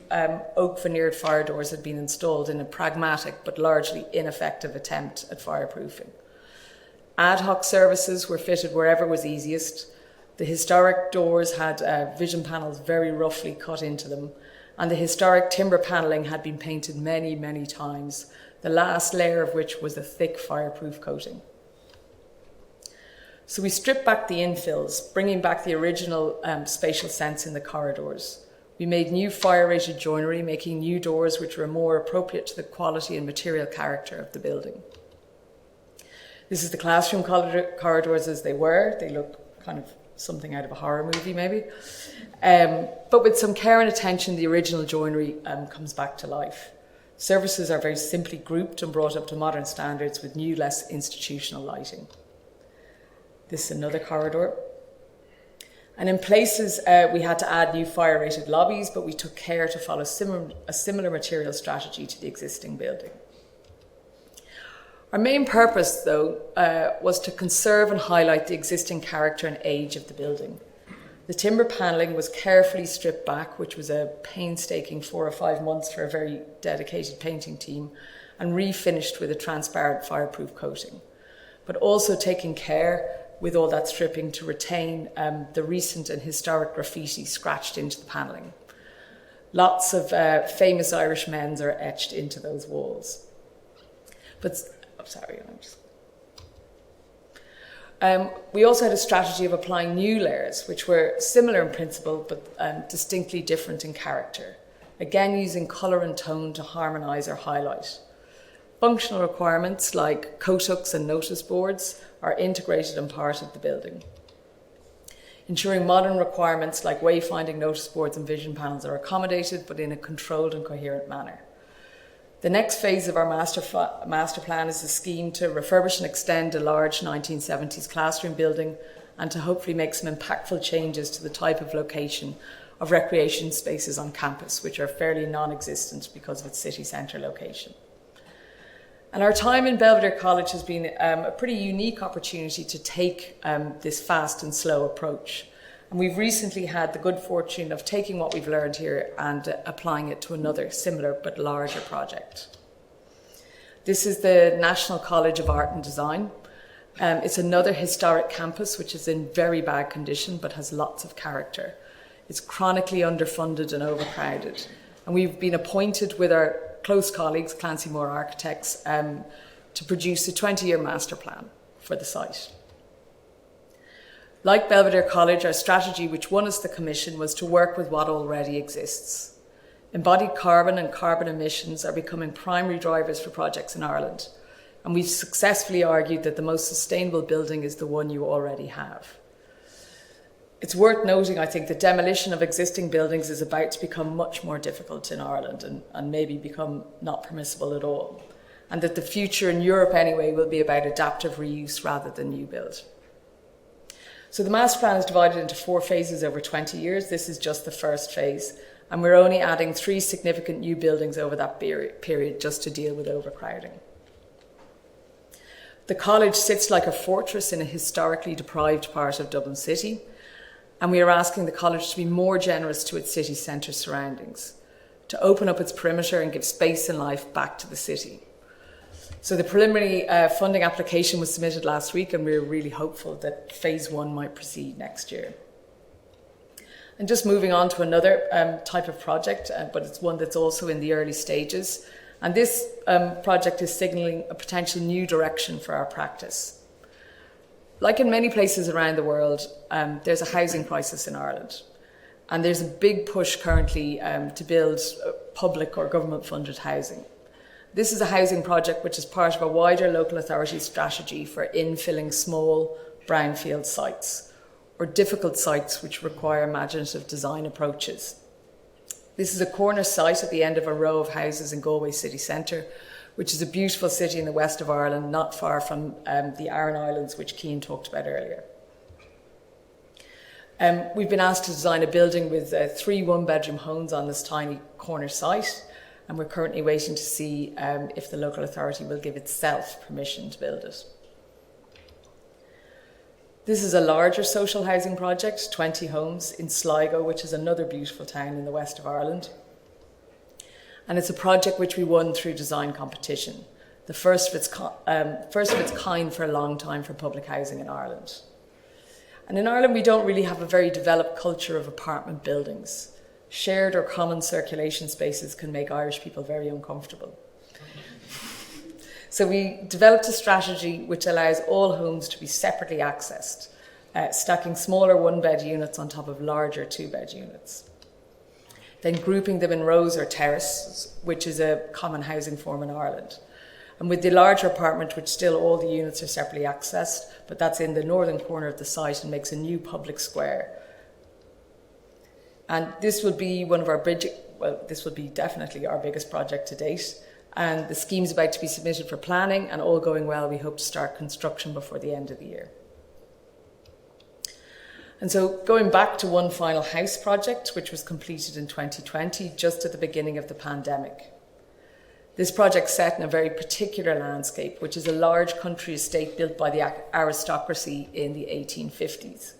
oak veneered fire doors had been installed in a pragmatic but largely ineffective attempt at fireproofing. Ad hoc services were fitted wherever was easiest. The historic doors had vision panels very roughly cut into them, and the historic timber panelling had been painted many, many times, the last layer of which was a thick fireproof coating. So we stripped back the infills, bringing back the original spatial sense in the corridors. We made new fire-rated joinery, making new doors which were more appropriate to the quality and material character of the building. This is the classroom corridors as they were. They look kind of something out of a horror movie, maybe. But with some care and attention, the original joinery comes back to life. Surfaces are very simply grouped and brought up to modern standards with new, less institutional lighting. This is another corridor. And in places, we had to add new fire-rated lobbies, but we took care to follow a similar material strategy to the existing building. Our main purpose, though, was to conserve and highlight the existing character and age of the building. The timber panelling was carefully stripped back, which was a painstaking 4 or 5 months for a very dedicated painting team, and refinished with a transparent fireproof coating, but also taking care with all that stripping to retain the recent and historic graffiti scratched into the panelling. Lots of famous Irish men's are etched into those walls. But, we also had a strategy of applying new layers, which were similar in principle, but distinctly different in character. Again, using colour and tone to harmonise or highlight. Functional requirements like coat hooks and notice boards are integrated and part of the building. Ensuring modern requirements like wayfinding notice boards and vision panels are accommodated, but in a controlled and coherent manner. The next phase of our master plan is a scheme to refurbish and extend a large 1970s classroom building and to hopefully make some impactful changes to the type of location of recreation spaces on campus, which are fairly non-existent because of its city centre location. And our time in Belvedere College has been a pretty unique opportunity to take this fast and slow approach. And we've recently had the good fortune of taking what we've learned here and applying it to another similar but larger project. This is the National College of Art and Design. It's another historic campus which is in very bad condition but has lots of character. It's chronically underfunded and overcrowded. And we've been appointed with our close colleagues, Clancy Moore Architects, to produce a 20-year master plan for the site. Like Belvedere College, our strategy, which won us the commission, was to work with what already exists. Embodied carbon and carbon emissions are becoming primary drivers for projects in Ireland, and we've successfully argued that the most sustainable building is the one you already have. It's worth noting, I think, that demolition of existing buildings is about to become much more difficult in Ireland and maybe become not permissible at all. And that the future in Europe anyway will be about adaptive reuse rather than new build. So the master plan is divided into 4 phases over 20 years. This is just the first phase. And we're only adding 3 significant new buildings over that period just to deal with overcrowding. The college sits like a fortress in a historically deprived part of Dublin City. And we are asking the college to be more generous to its city centre surroundings, to open up its perimeter and give space and life back to the city. So the preliminary funding application was submitted last week, and we're really hopeful that phase 1 might proceed next year. And just moving on to another type of project, but it's one that's also in the early stages. And this project is signalling a potential new direction for our practice. Like in many places around the world, there's a housing crisis in Ireland. And there's a big push currently to build public or government-funded housing. This is a housing project which is part of a wider local authority strategy for infilling small brownfield sites, or difficult sites which require imaginative design approaches. This is a corner site at the end of a row of houses in Galway city centre, which is a beautiful city in the west of Ireland, not far from the Aran Islands, which Cian talked about earlier. We've been asked to design a building with 3 one-bedroom homes on this tiny corner site, and we're currently waiting to see if the local authority will give itself permission to build it. This is a larger social housing project, 20 homes in Sligo, which is another beautiful town in the west of Ireland. And it's a project which we won through design competition, the first of its kind for a long time for public housing in Ireland. And in Ireland, we don't really have a very developed culture of apartment buildings. Shared or common circulation spaces can make Irish people very uncomfortable. So we developed a strategy which allows all homes to be separately accessed, stacking smaller one-bed units on top of larger 2-bed units. Then grouping them in rows or terraces, which is a common housing form in Ireland. And with the larger apartment, which still all the units are separately accessed, but that's in the northern corner of the site and makes a new public square. And this will be this will be definitely our biggest project to date. And the scheme's about to be submitted for planning, and all going well, we hope to start construction before the end of the year. And so going back to one final house project, which was completed in 2020, just at the beginning of the pandemic. This project set in a very particular landscape, which is a large country estate built by the aristocracy in the 1850s.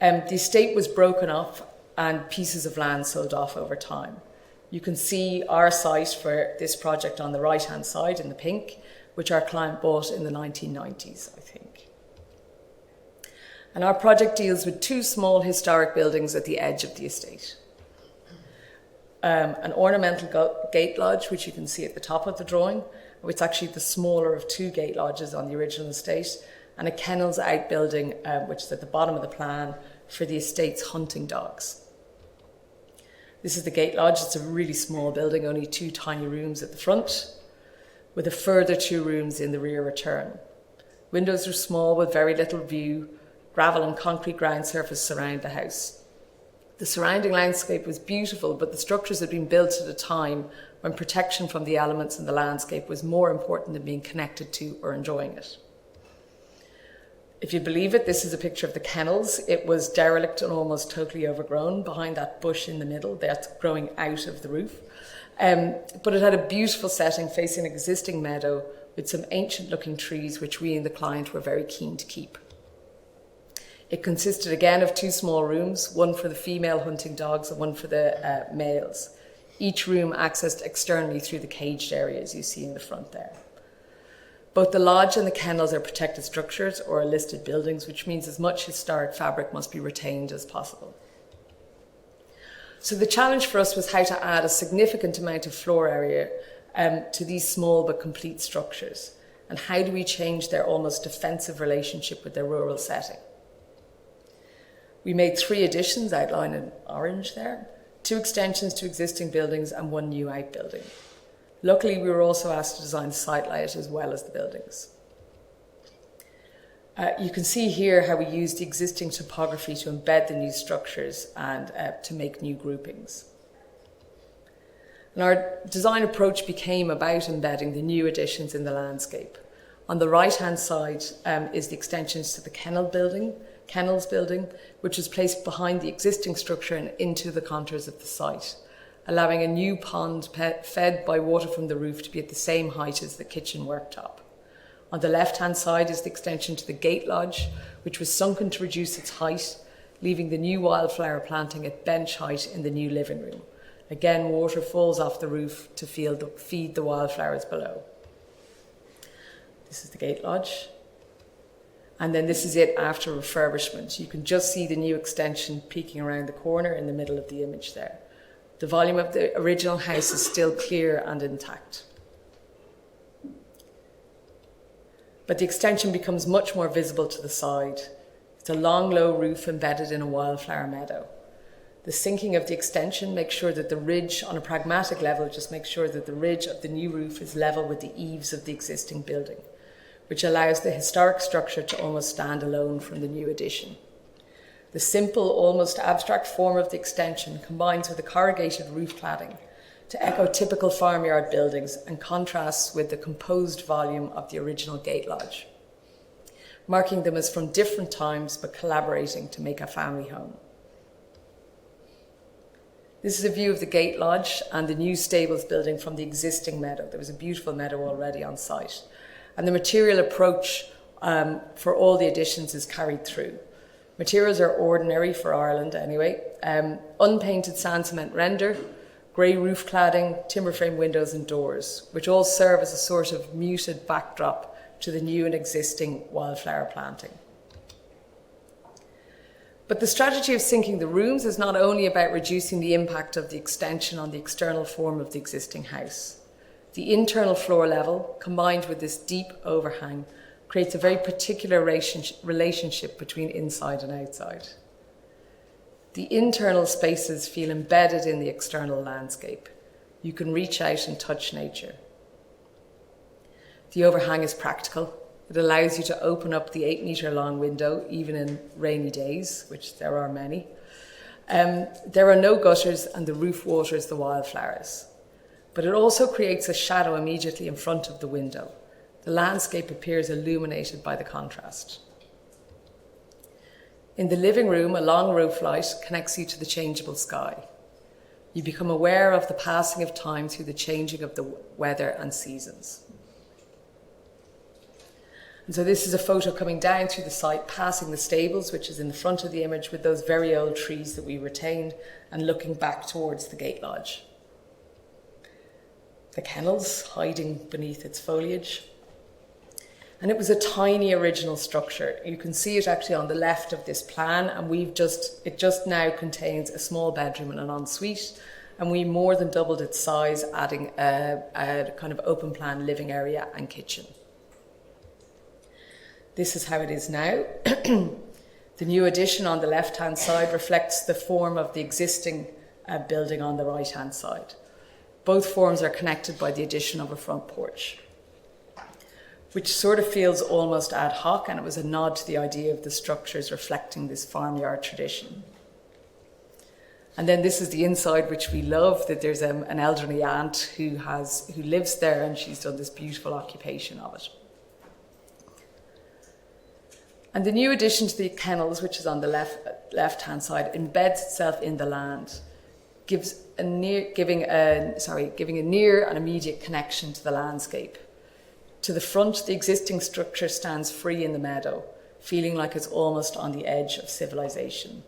The estate was broken up and pieces of land sold off over time. You can see our site for this project on the right-hand side in the pink, which our client bought in the 1990s, I think. And our project deals with 2 small historic buildings at the edge of the estate. An ornamental gate lodge, which you can see at the top of the drawing, which is actually the smaller of 2 gate lodges on the original estate, and a kennels outbuilding, which is at the bottom of the plan, for the estate's hunting dogs. This is the gate lodge. It's a really small building, only 2 tiny rooms at the front, with a further 2 rooms in the rear return. Windows are small with very little view. Gravel and concrete ground surface surround the house. The surrounding landscape was beautiful, but the structures had been built at a time when protection from the elements in the landscape was more important than being connected to or enjoying it. If you believe it, this is a picture of the kennels. It was derelict and almost totally overgrown behind that bush in the middle that's growing out of the roof. But it had a beautiful setting facing an existing meadow with some ancient looking trees which we and the client were very keen to keep. It consisted again of 2 small rooms, one for the female hunting dogs and one for the males. Each room accessed externally through the caged areas you see in the front there. Both the lodge and the kennels are protected structures or listed buildings, which means as much historic fabric must be retained as possible. So the challenge for us was how to add a significant amount of floor area to these small but complete structures, and how do we change their almost defensive relationship with their rural setting. We made 3 additions outlined in orange there, 2 extensions to existing buildings and 1 new outbuilding. Luckily, we were also asked to design the site layout as well as the buildings. You can see here how we used the existing topography to embed the new structures and to make new groupings. And our design approach became about embedding the new additions in the landscape. On the right-hand side is the extensions to the kennels building, which was placed behind the existing structure and into the contours of the site, allowing a new pond fed by water from the roof to be at the same height as the kitchen worktop. On the left-hand side is the extension to the gate lodge, which was sunken to reduce its height, leaving the new wildflower planting at bench height in the new living room. Again, water falls off the roof to feed the wildflowers below. This is the gate lodge. And then this is it after refurbishment. You can just see the new extension peeking around the corner in the middle of the image there. The volume of the original house is still clear and intact. But the extension becomes much more visible to the side. It's a long, low roof embedded in a wildflower meadow. The sinking of the extension makes sure that the ridge, on a pragmatic level, just makes sure that the ridge of the new roof is level with the eaves of the existing building, which allows the historic structure to almost stand alone from the new addition. The simple, almost abstract form of the extension combines with the corrugated roof cladding to echo typical farmyard buildings and contrasts with the composed volume of the original gate lodge, marking them as from different times but collaborating to make a family home. This is a view of the gate lodge and the new stables building from the existing meadow. There was a beautiful meadow already on site. And the material approach for all the additions is carried through. Materials are ordinary for Ireland anyway. Unpainted sand cement render, grey roof cladding, timber frame windows and doors, which all serve as a sort of muted backdrop to the new and existing wildflower planting. But the strategy of sinking the rooms is not only about reducing the impact of the extension on the external form of the existing house. The internal floor level, combined with this deep overhang, creates a very particular relationship between inside and outside. The internal spaces feel embedded in the external landscape. You can reach out and touch nature. The overhang is practical. It allows you to open up the 8-metre long window, even in rainy days, which there are many. There are no gutters and the roof waters the wildflowers. But it also creates a shadow immediately in front of the window. The landscape appears illuminated by the contrast. In the living room, a long roof light connects you to the changeable sky. You become aware of the passing of time through the changing of the weather and seasons. And so this is a photo coming down through the site, passing the stables, which is in the front of the image, with those very old trees that we retained, and looking back towards the gate lodge. The kennels hiding beneath its foliage. And it was a tiny original structure. You can see it actually on the left of this plan, and it just now contains a small bedroom and an ensuite, and we more than doubled its size, adding a kind of open plan living area and kitchen. This is how it is now. The new addition on the left-hand side reflects the form of the existing building on the right-hand side. Both forms are connected by the addition of a front porch, which sort of feels almost ad hoc, and it was a nod to the idea of the structures reflecting this farmyard tradition. And then this is the inside, which we love, that there's an elderly aunt who lives there, and she's done this beautiful occupation of it. And the new addition to the kennels, which is on the left-hand side, embeds itself in the land, giving a near and immediate connection to the landscape. To the front, the existing structure stands free in the meadow, feeling like it's almost on the edge of civilization.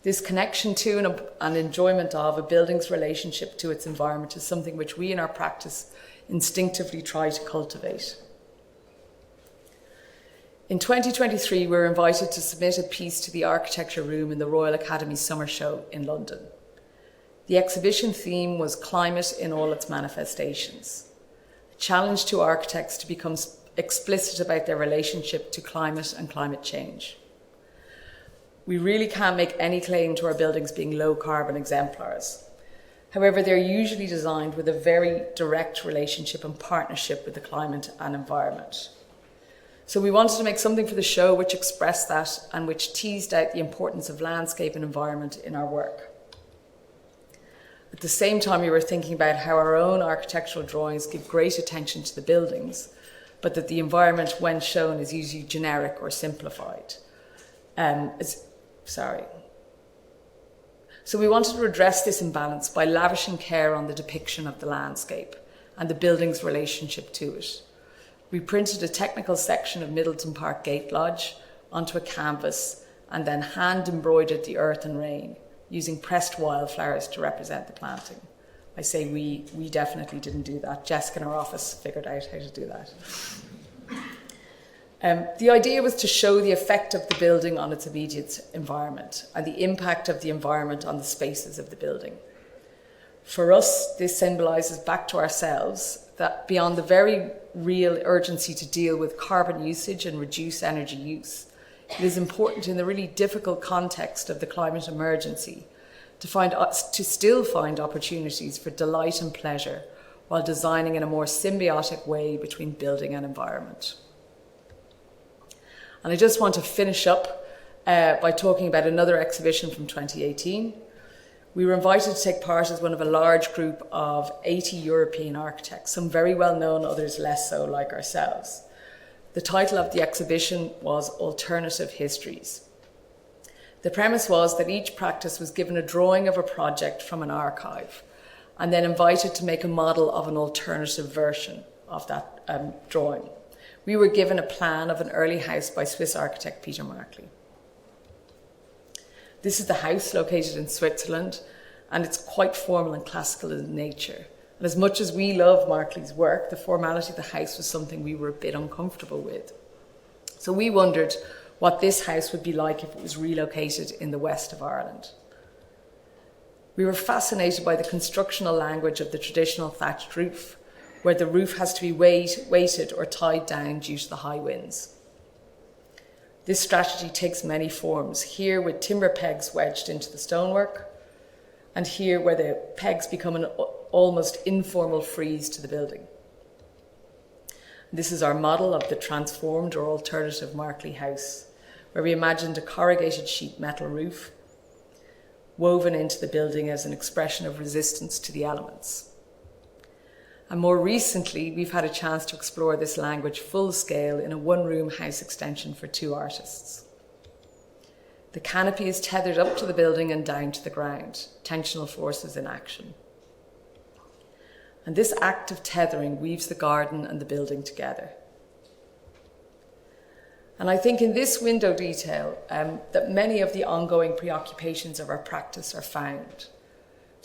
This connection to and enjoyment of a building's relationship to its environment is something which we in our practice instinctively try to cultivate. In 2023, we were invited to submit a piece to the architecture room in the Royal Academy Summer Show in London. The exhibition theme was climate in all its manifestations, a challenge to architects to become explicit about their relationship to climate and climate change. We really can't make any claim to our buildings being low carbon exemplars. However, they're usually designed with a very direct relationship and partnership with the climate and environment. So we wanted to make something for the show which expressed that and which teased out the importance of landscape and environment in our work. At the same time, we were thinking about how our own architectural drawings give great attention to the buildings, but that the environment, when shown, is usually generic or simplified. So we wanted to redress this imbalance by lavishing care on the depiction of the landscape and the building's relationship to it. We printed a technical section of Middleton Park Gate Lodge onto a canvas and then hand embroidered the earth and rain using pressed wildflowers to represent the planting. I say we definitely didn't do that. Jessica in our office figured out how to do that. The idea was to show the effect of the building on its immediate environment and the impact of the environment on the spaces of the building. For us, this symbolises back to ourselves that beyond the very real urgency to deal with carbon usage and reduce energy use, it is important in the really difficult context of the climate emergency to still find opportunities for delight and pleasure while designing in a more symbiotic way between building and environment. And I just want to finish up by talking about another exhibition from 2018. We were invited to take part as one of a large group of 80 European architects, some very well known, others less so, like ourselves. The title of the exhibition was Alternative Histories. The premise was that each practice was given a drawing of a project from an archive and then invited to make a model of an alternative version of that drawing. We were given a plan of an early house by Swiss architect Peter Markley. This is the house located in Switzerland, and it's quite formal and classical in nature. And as much as we love Markley's work, the formality of the house was something we were a bit uncomfortable with. So we wondered what this house would be like if it was relocated in the west of Ireland. We were fascinated by the constructional language of the traditional thatched roof, where the roof has to be weighted or tied down due to the high winds. This strategy takes many forms, here with timber pegs wedged into the stonework, and here where the pegs become an almost informal frieze to the building. This is our model of the transformed or alternative Markley house, where we imagined a corrugated sheet metal roof woven into the building as an expression of resistance to the elements. And more recently, we've had a chance to explore this language full scale in a one-room house extension for 2 artists. The canopy is tethered up to the building and down to the ground, tensional forces in action. And this act of tethering weaves the garden and the building together. And I think in this window detail that many of the ongoing preoccupations of our practice are found.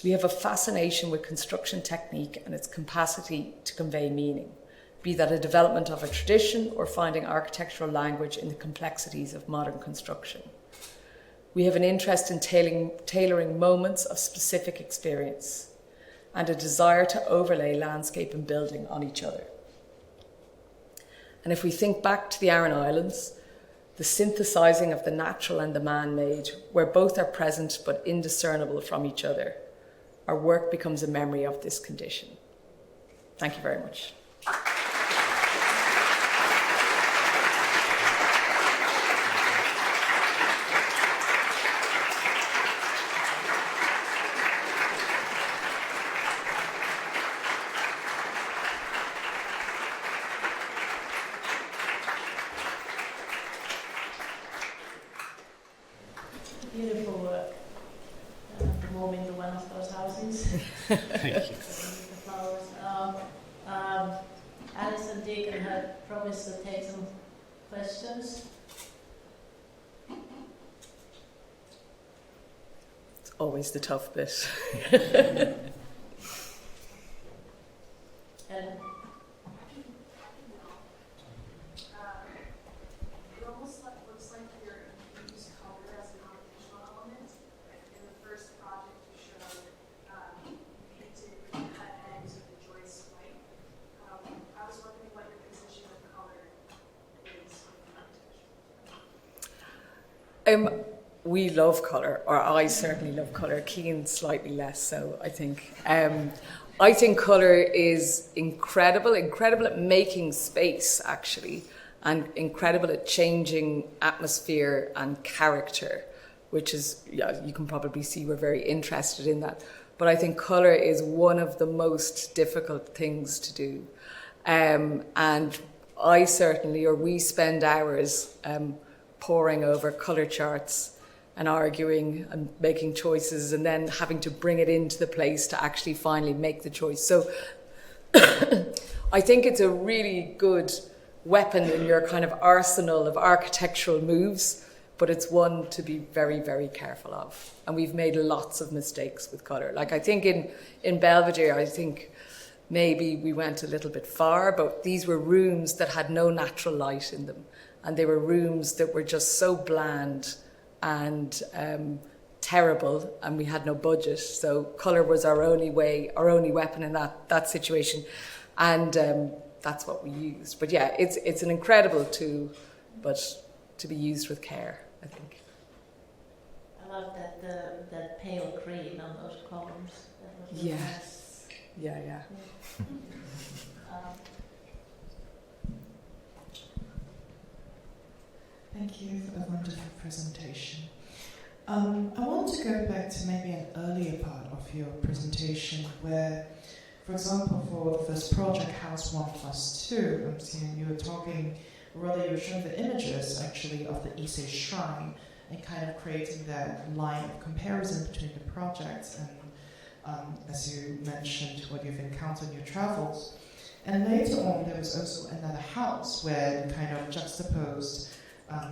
We have a fascination with construction technique and its capacity to convey meaning, be that a development of a tradition or finding architectural language in the complexities of modern construction. We have an interest in tailoring moments of specific experience and a desire to overlay landscape and building on each other. And if we think back to the Aran Islands, the synthesizing of the natural and the man-made, where both are present but indiscernible from each other, our work becomes a memory of this condition. Thank you very much. Beautiful work. Warming to one of those houses. Thank you. The flowers. Alice and Deegan had promised to take some questions. It's always the tough bit. And It almost looks like you're used color as an artificial element. In the first project you showed, painted cut ends of the joist white. I was wondering what your position of color is in architecture. We love colour, or I certainly love colour. Cian slightly less so, I think. I think colour is incredible at making space, actually, and incredible at changing atmosphere and character, which is, yeah, you can probably see we're very interested in that. But I think colour is one of the most difficult things to do. And I certainly, or we spend hours poring over colour charts and arguing and making choices and then having to bring it into the place to actually finally make the choice. So I think it's a really good weapon in your kind of arsenal of architectural moves, but it's one to be very, very careful of. And we've made lots of mistakes with colour. Like I think in Belvedere, I think maybe we went a little bit far, but these were rooms that had no natural light in them. And they were rooms that were just so bland and terrible, and we had no budget. So colour was our only weapon in that situation. And that's what we used. But yeah, it's an incredible tool, but to be used with care, I think. I love that pale green on those columns. That was Yeah. nice. Yeah. Thank you for a wonderful presentation. I want to go back to maybe an earlier part of your presentation where, for example, for the first project, House 1+2, I'm seeing you were talking, rather you were showing the images actually of the Ise Shrine and kind of creating that line of comparison between the projects and, as you mentioned, what you've encountered in your travels. And later on, there was also another house where you kind of juxtaposed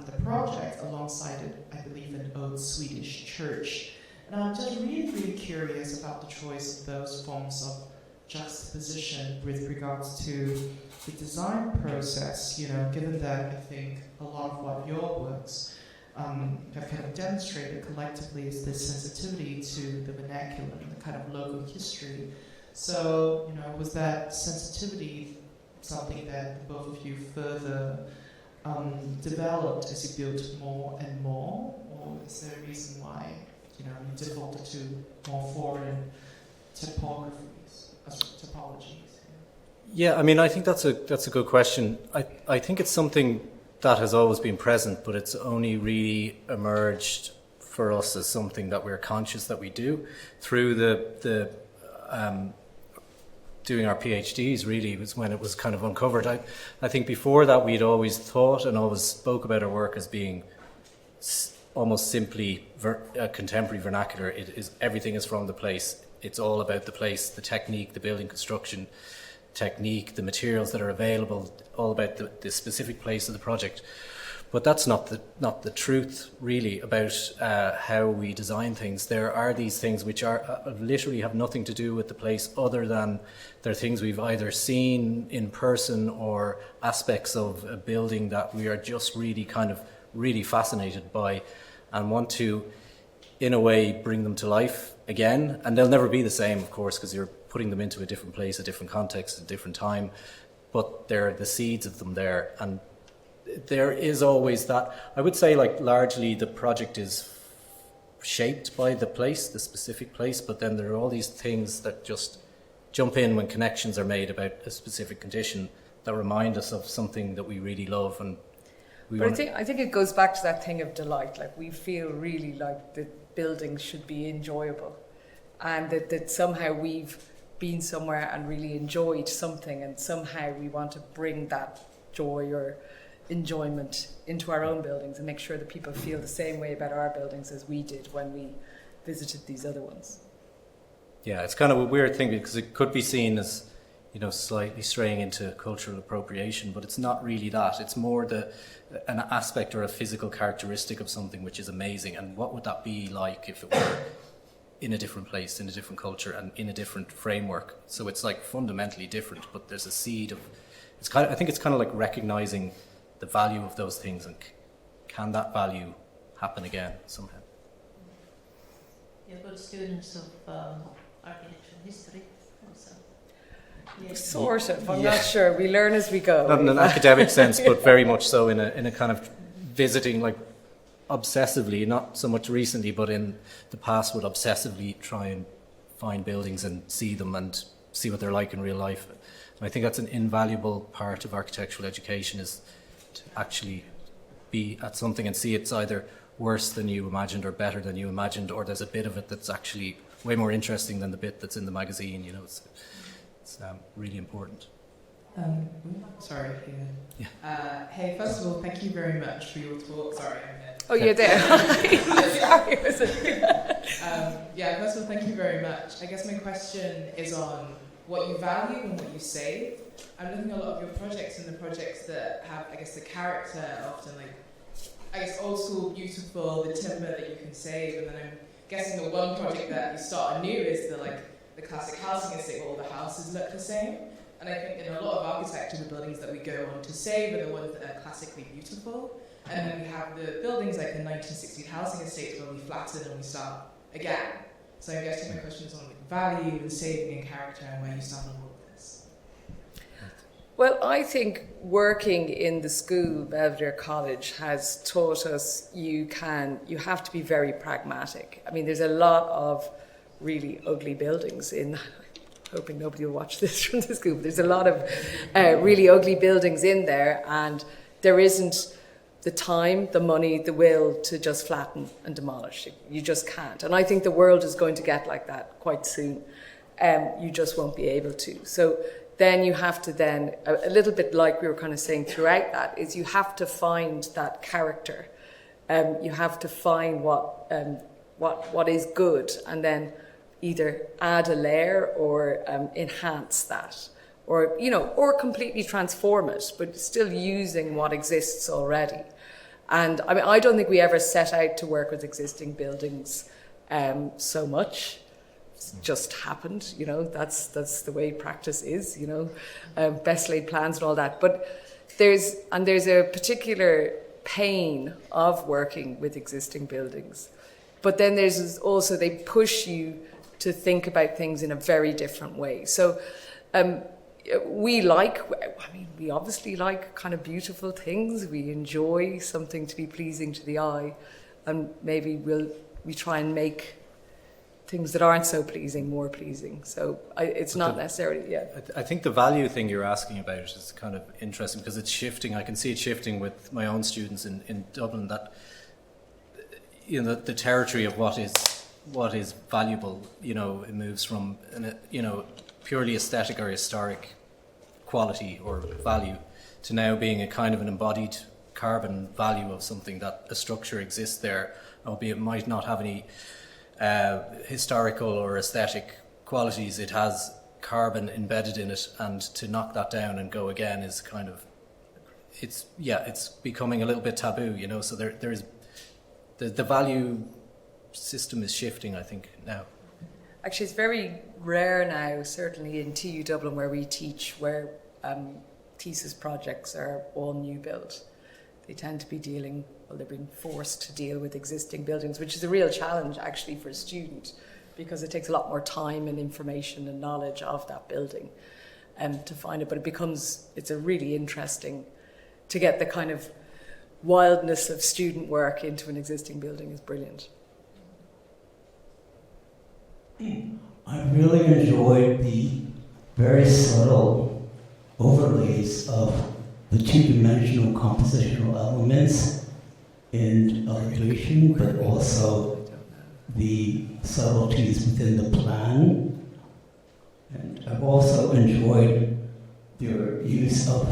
the project alongside it, I believe, an old Swedish church. And I'm just really curious about the choice of those forms of juxtaposition with regards to the design process, given that I think a lot of what your works have kind of demonstrated collectively is this sensitivity to the vernacular and the kind of local history. So, was that sensitivity something that both of you further developed as you built more and more, or is there a reason why you defaulted to more foreign topologies? Yeah, I mean, I think that's a good question. I think it's something that has always been present, but it's only really emerged for us as something that we're conscious that we do through the doing our PhDs. Really was when it was kind of uncovered. I think before that we'd always thought and always spoke about our work as being almost simply contemporary vernacular. It is, everything is from the place. It's all about the place, the technique, the building construction technique, the materials that are available, all about the specific place of the project. But that's not the truth, really, about how we design things. There are these things which are literally have nothing to do with the place, other than they're things we've either seen in person or aspects of a building that we are just really fascinated by, and want to, in a way, bring them to life again. And they'll never be the same, of course, because you're putting them into a different place, a different context, a different time. But there are the seeds of them there, and there is always that. I would say, largely the project is shaped by the place, the specific place, but then there are all these things that just jump in when connections are made about a specific condition that remind us of something that we really love. And I think it goes back to that thing of delight. We feel really like the buildings should be enjoyable, and that somehow we've been somewhere and really enjoyed something, and somehow we want to bring that joy or enjoyment into our own buildings and make sure that people feel the same way about our buildings as we did when we visited these other ones. Yeah, it's kind of a weird thing because it could be seen as, slightly straying into cultural appropriation, but it's not really that. It's more an aspect or a physical characteristic of something which is amazing. And what would that be like if it were in a different place, in a different culture, and in a different framework? So it's fundamentally different, but there's a seed of. I think it's kind of like recognizing the value of those things, and can that value happen again somehow? You're good students of architectural history also. Yes. Sort of, I'm not sure. We learn as we go. Not in an academic sense, but very much so in a kind of visiting, obsessively, not so much recently, but in the past would obsessively try and find buildings and see them and see what they're like in real life. And I think that's an invaluable part of architectural education, is to actually be at something and see it's either worse than you imagined or better than you imagined, or there's a bit of it that's actually way more interesting than the bit that's in the magazine. It's really important. Sorry. Yeah. Hey, first of all, thank you very much for your talk. Sorry, I'm here. Oh, you're there. Sorry. First of all, thank you very much. I guess my question is on what you value and what you save. I'm looking at a lot of your projects, and the projects that have, the character often old school, beautiful, the timber that you can save, and then I'm guessing the one project that you start anew is the classic housing estate where all the houses look the same. And I think in a lot of architecture, the buildings that we go on to save are the ones that are classically beautiful. And then we have the buildings like the 1960s housing estates where we flatten and we start again. So I guess my question is on value and saving and character, and where you stand on all of this. Well, I think working in the school, Belvedere College, has taught us you have to be very pragmatic. I mean, there's a lot of really ugly buildings in hoping nobody will watch this from the school. There's a lot of really ugly buildings in there, and there isn't the time, the money, the will to just flatten and demolish. You just can't. And I think the world is going to get like that quite soon. You just won't be able to. So then you have to then, a little bit like we were kind of saying throughout that, is you have to find that character. You have to find what is good, and then either add a layer or enhance that, or or completely transform it, but still using what exists already. And I mean, I don't think we ever set out to work with existing buildings so much. It's just happened, that's the way practice is, best laid plans and all that. But there's a particular pain of working with existing buildings. But then there's also, they push you to think about things in a very different way. So we obviously like kind of beautiful things. We enjoy something to be pleasing to the eye, and maybe we try and make things that aren't so pleasing more pleasing. So it's not necessarily, yeah. I think the value thing you're asking about is kind of interesting, because it's shifting. I can see it shifting with my own students in Dublin, that the territory of what is valuable, it moves from purely aesthetic or historic quality or value to now being a kind of an embodied carbon value of something, that a structure exists there, albeit it might not have any historical or aesthetic qualities. It has carbon embedded in it, and to knock that down and go again is kind of, it's becoming a little bit taboo, so there is the value system is shifting, I think, now. Actually, it's very rare now, certainly in TU Dublin where we teach, where thesis projects are all new build. They tend to be they're being forced to deal with existing buildings, which is a real challenge actually for a student, because it takes a lot more time and information and knowledge of that building to find it. But it's a really interesting, to get the kind of wildness of student work into an existing building is brilliant. I really enjoyed the very subtle overlays of the two-dimensional compositional elements in illusion, but also the subtleties within the plan. And I've also enjoyed your use of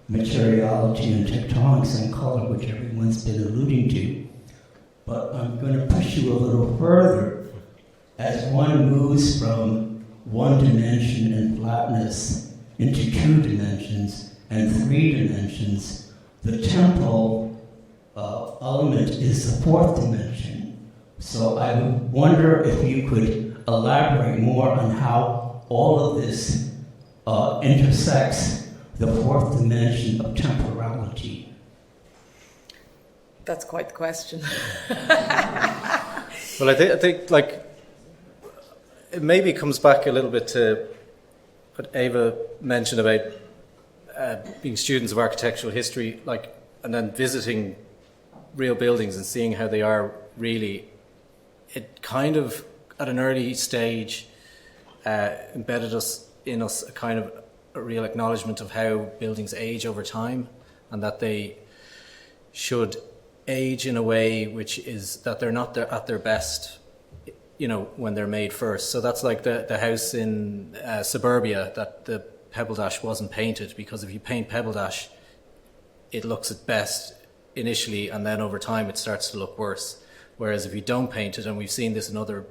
materiality and tectonics and color, which everyone's been alluding to. But I'm going to push you a little further. As one moves from one dimension and flatness into two dimensions and three dimensions, the temporal element is the fourth dimension. So I would wonder if you could elaborate more on how all of this intersects the fourth dimension of temporality. That's quite the question. Well, I think like, it maybe comes back a little bit to what Ava mentioned about being students of architectural history, and then visiting real buildings and seeing how they are really. It kind of, at an early stage, embedded in us a kind of a real acknowledgement of how buildings age over time, and that they should age in a way which is that they're not at their best, when they're made first. So that's like the house in suburbia, that the pebble dash wasn't painted, because if you paint pebble dash, it looks at best initially, and then over time it starts to look worse. Whereas if you don't paint it, and we've seen this in other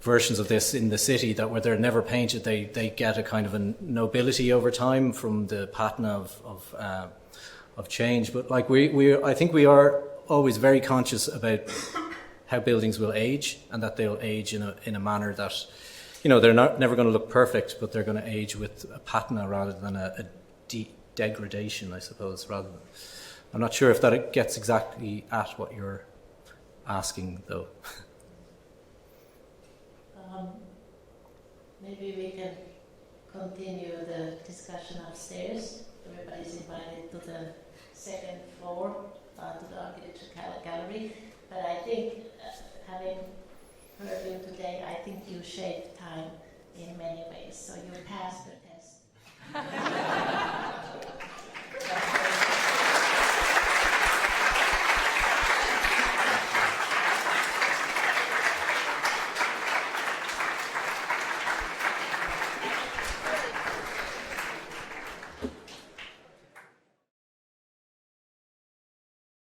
versions of this in the city, that where they're never painted, they get a kind of a nobility over time from the patina of change. But I think we are always very conscious about how buildings will age, and that they'll age in a manner that, they're never going to look perfect, but they're going to age with a patina rather than a degradation, I suppose. I'm not sure if that gets exactly at what you're asking, though. Maybe we can continue the discussion upstairs. Everybody's invited to the second floor, to the architecture gallery. But I think, having heard you today, I think you shaved time in many ways, so you passed the test.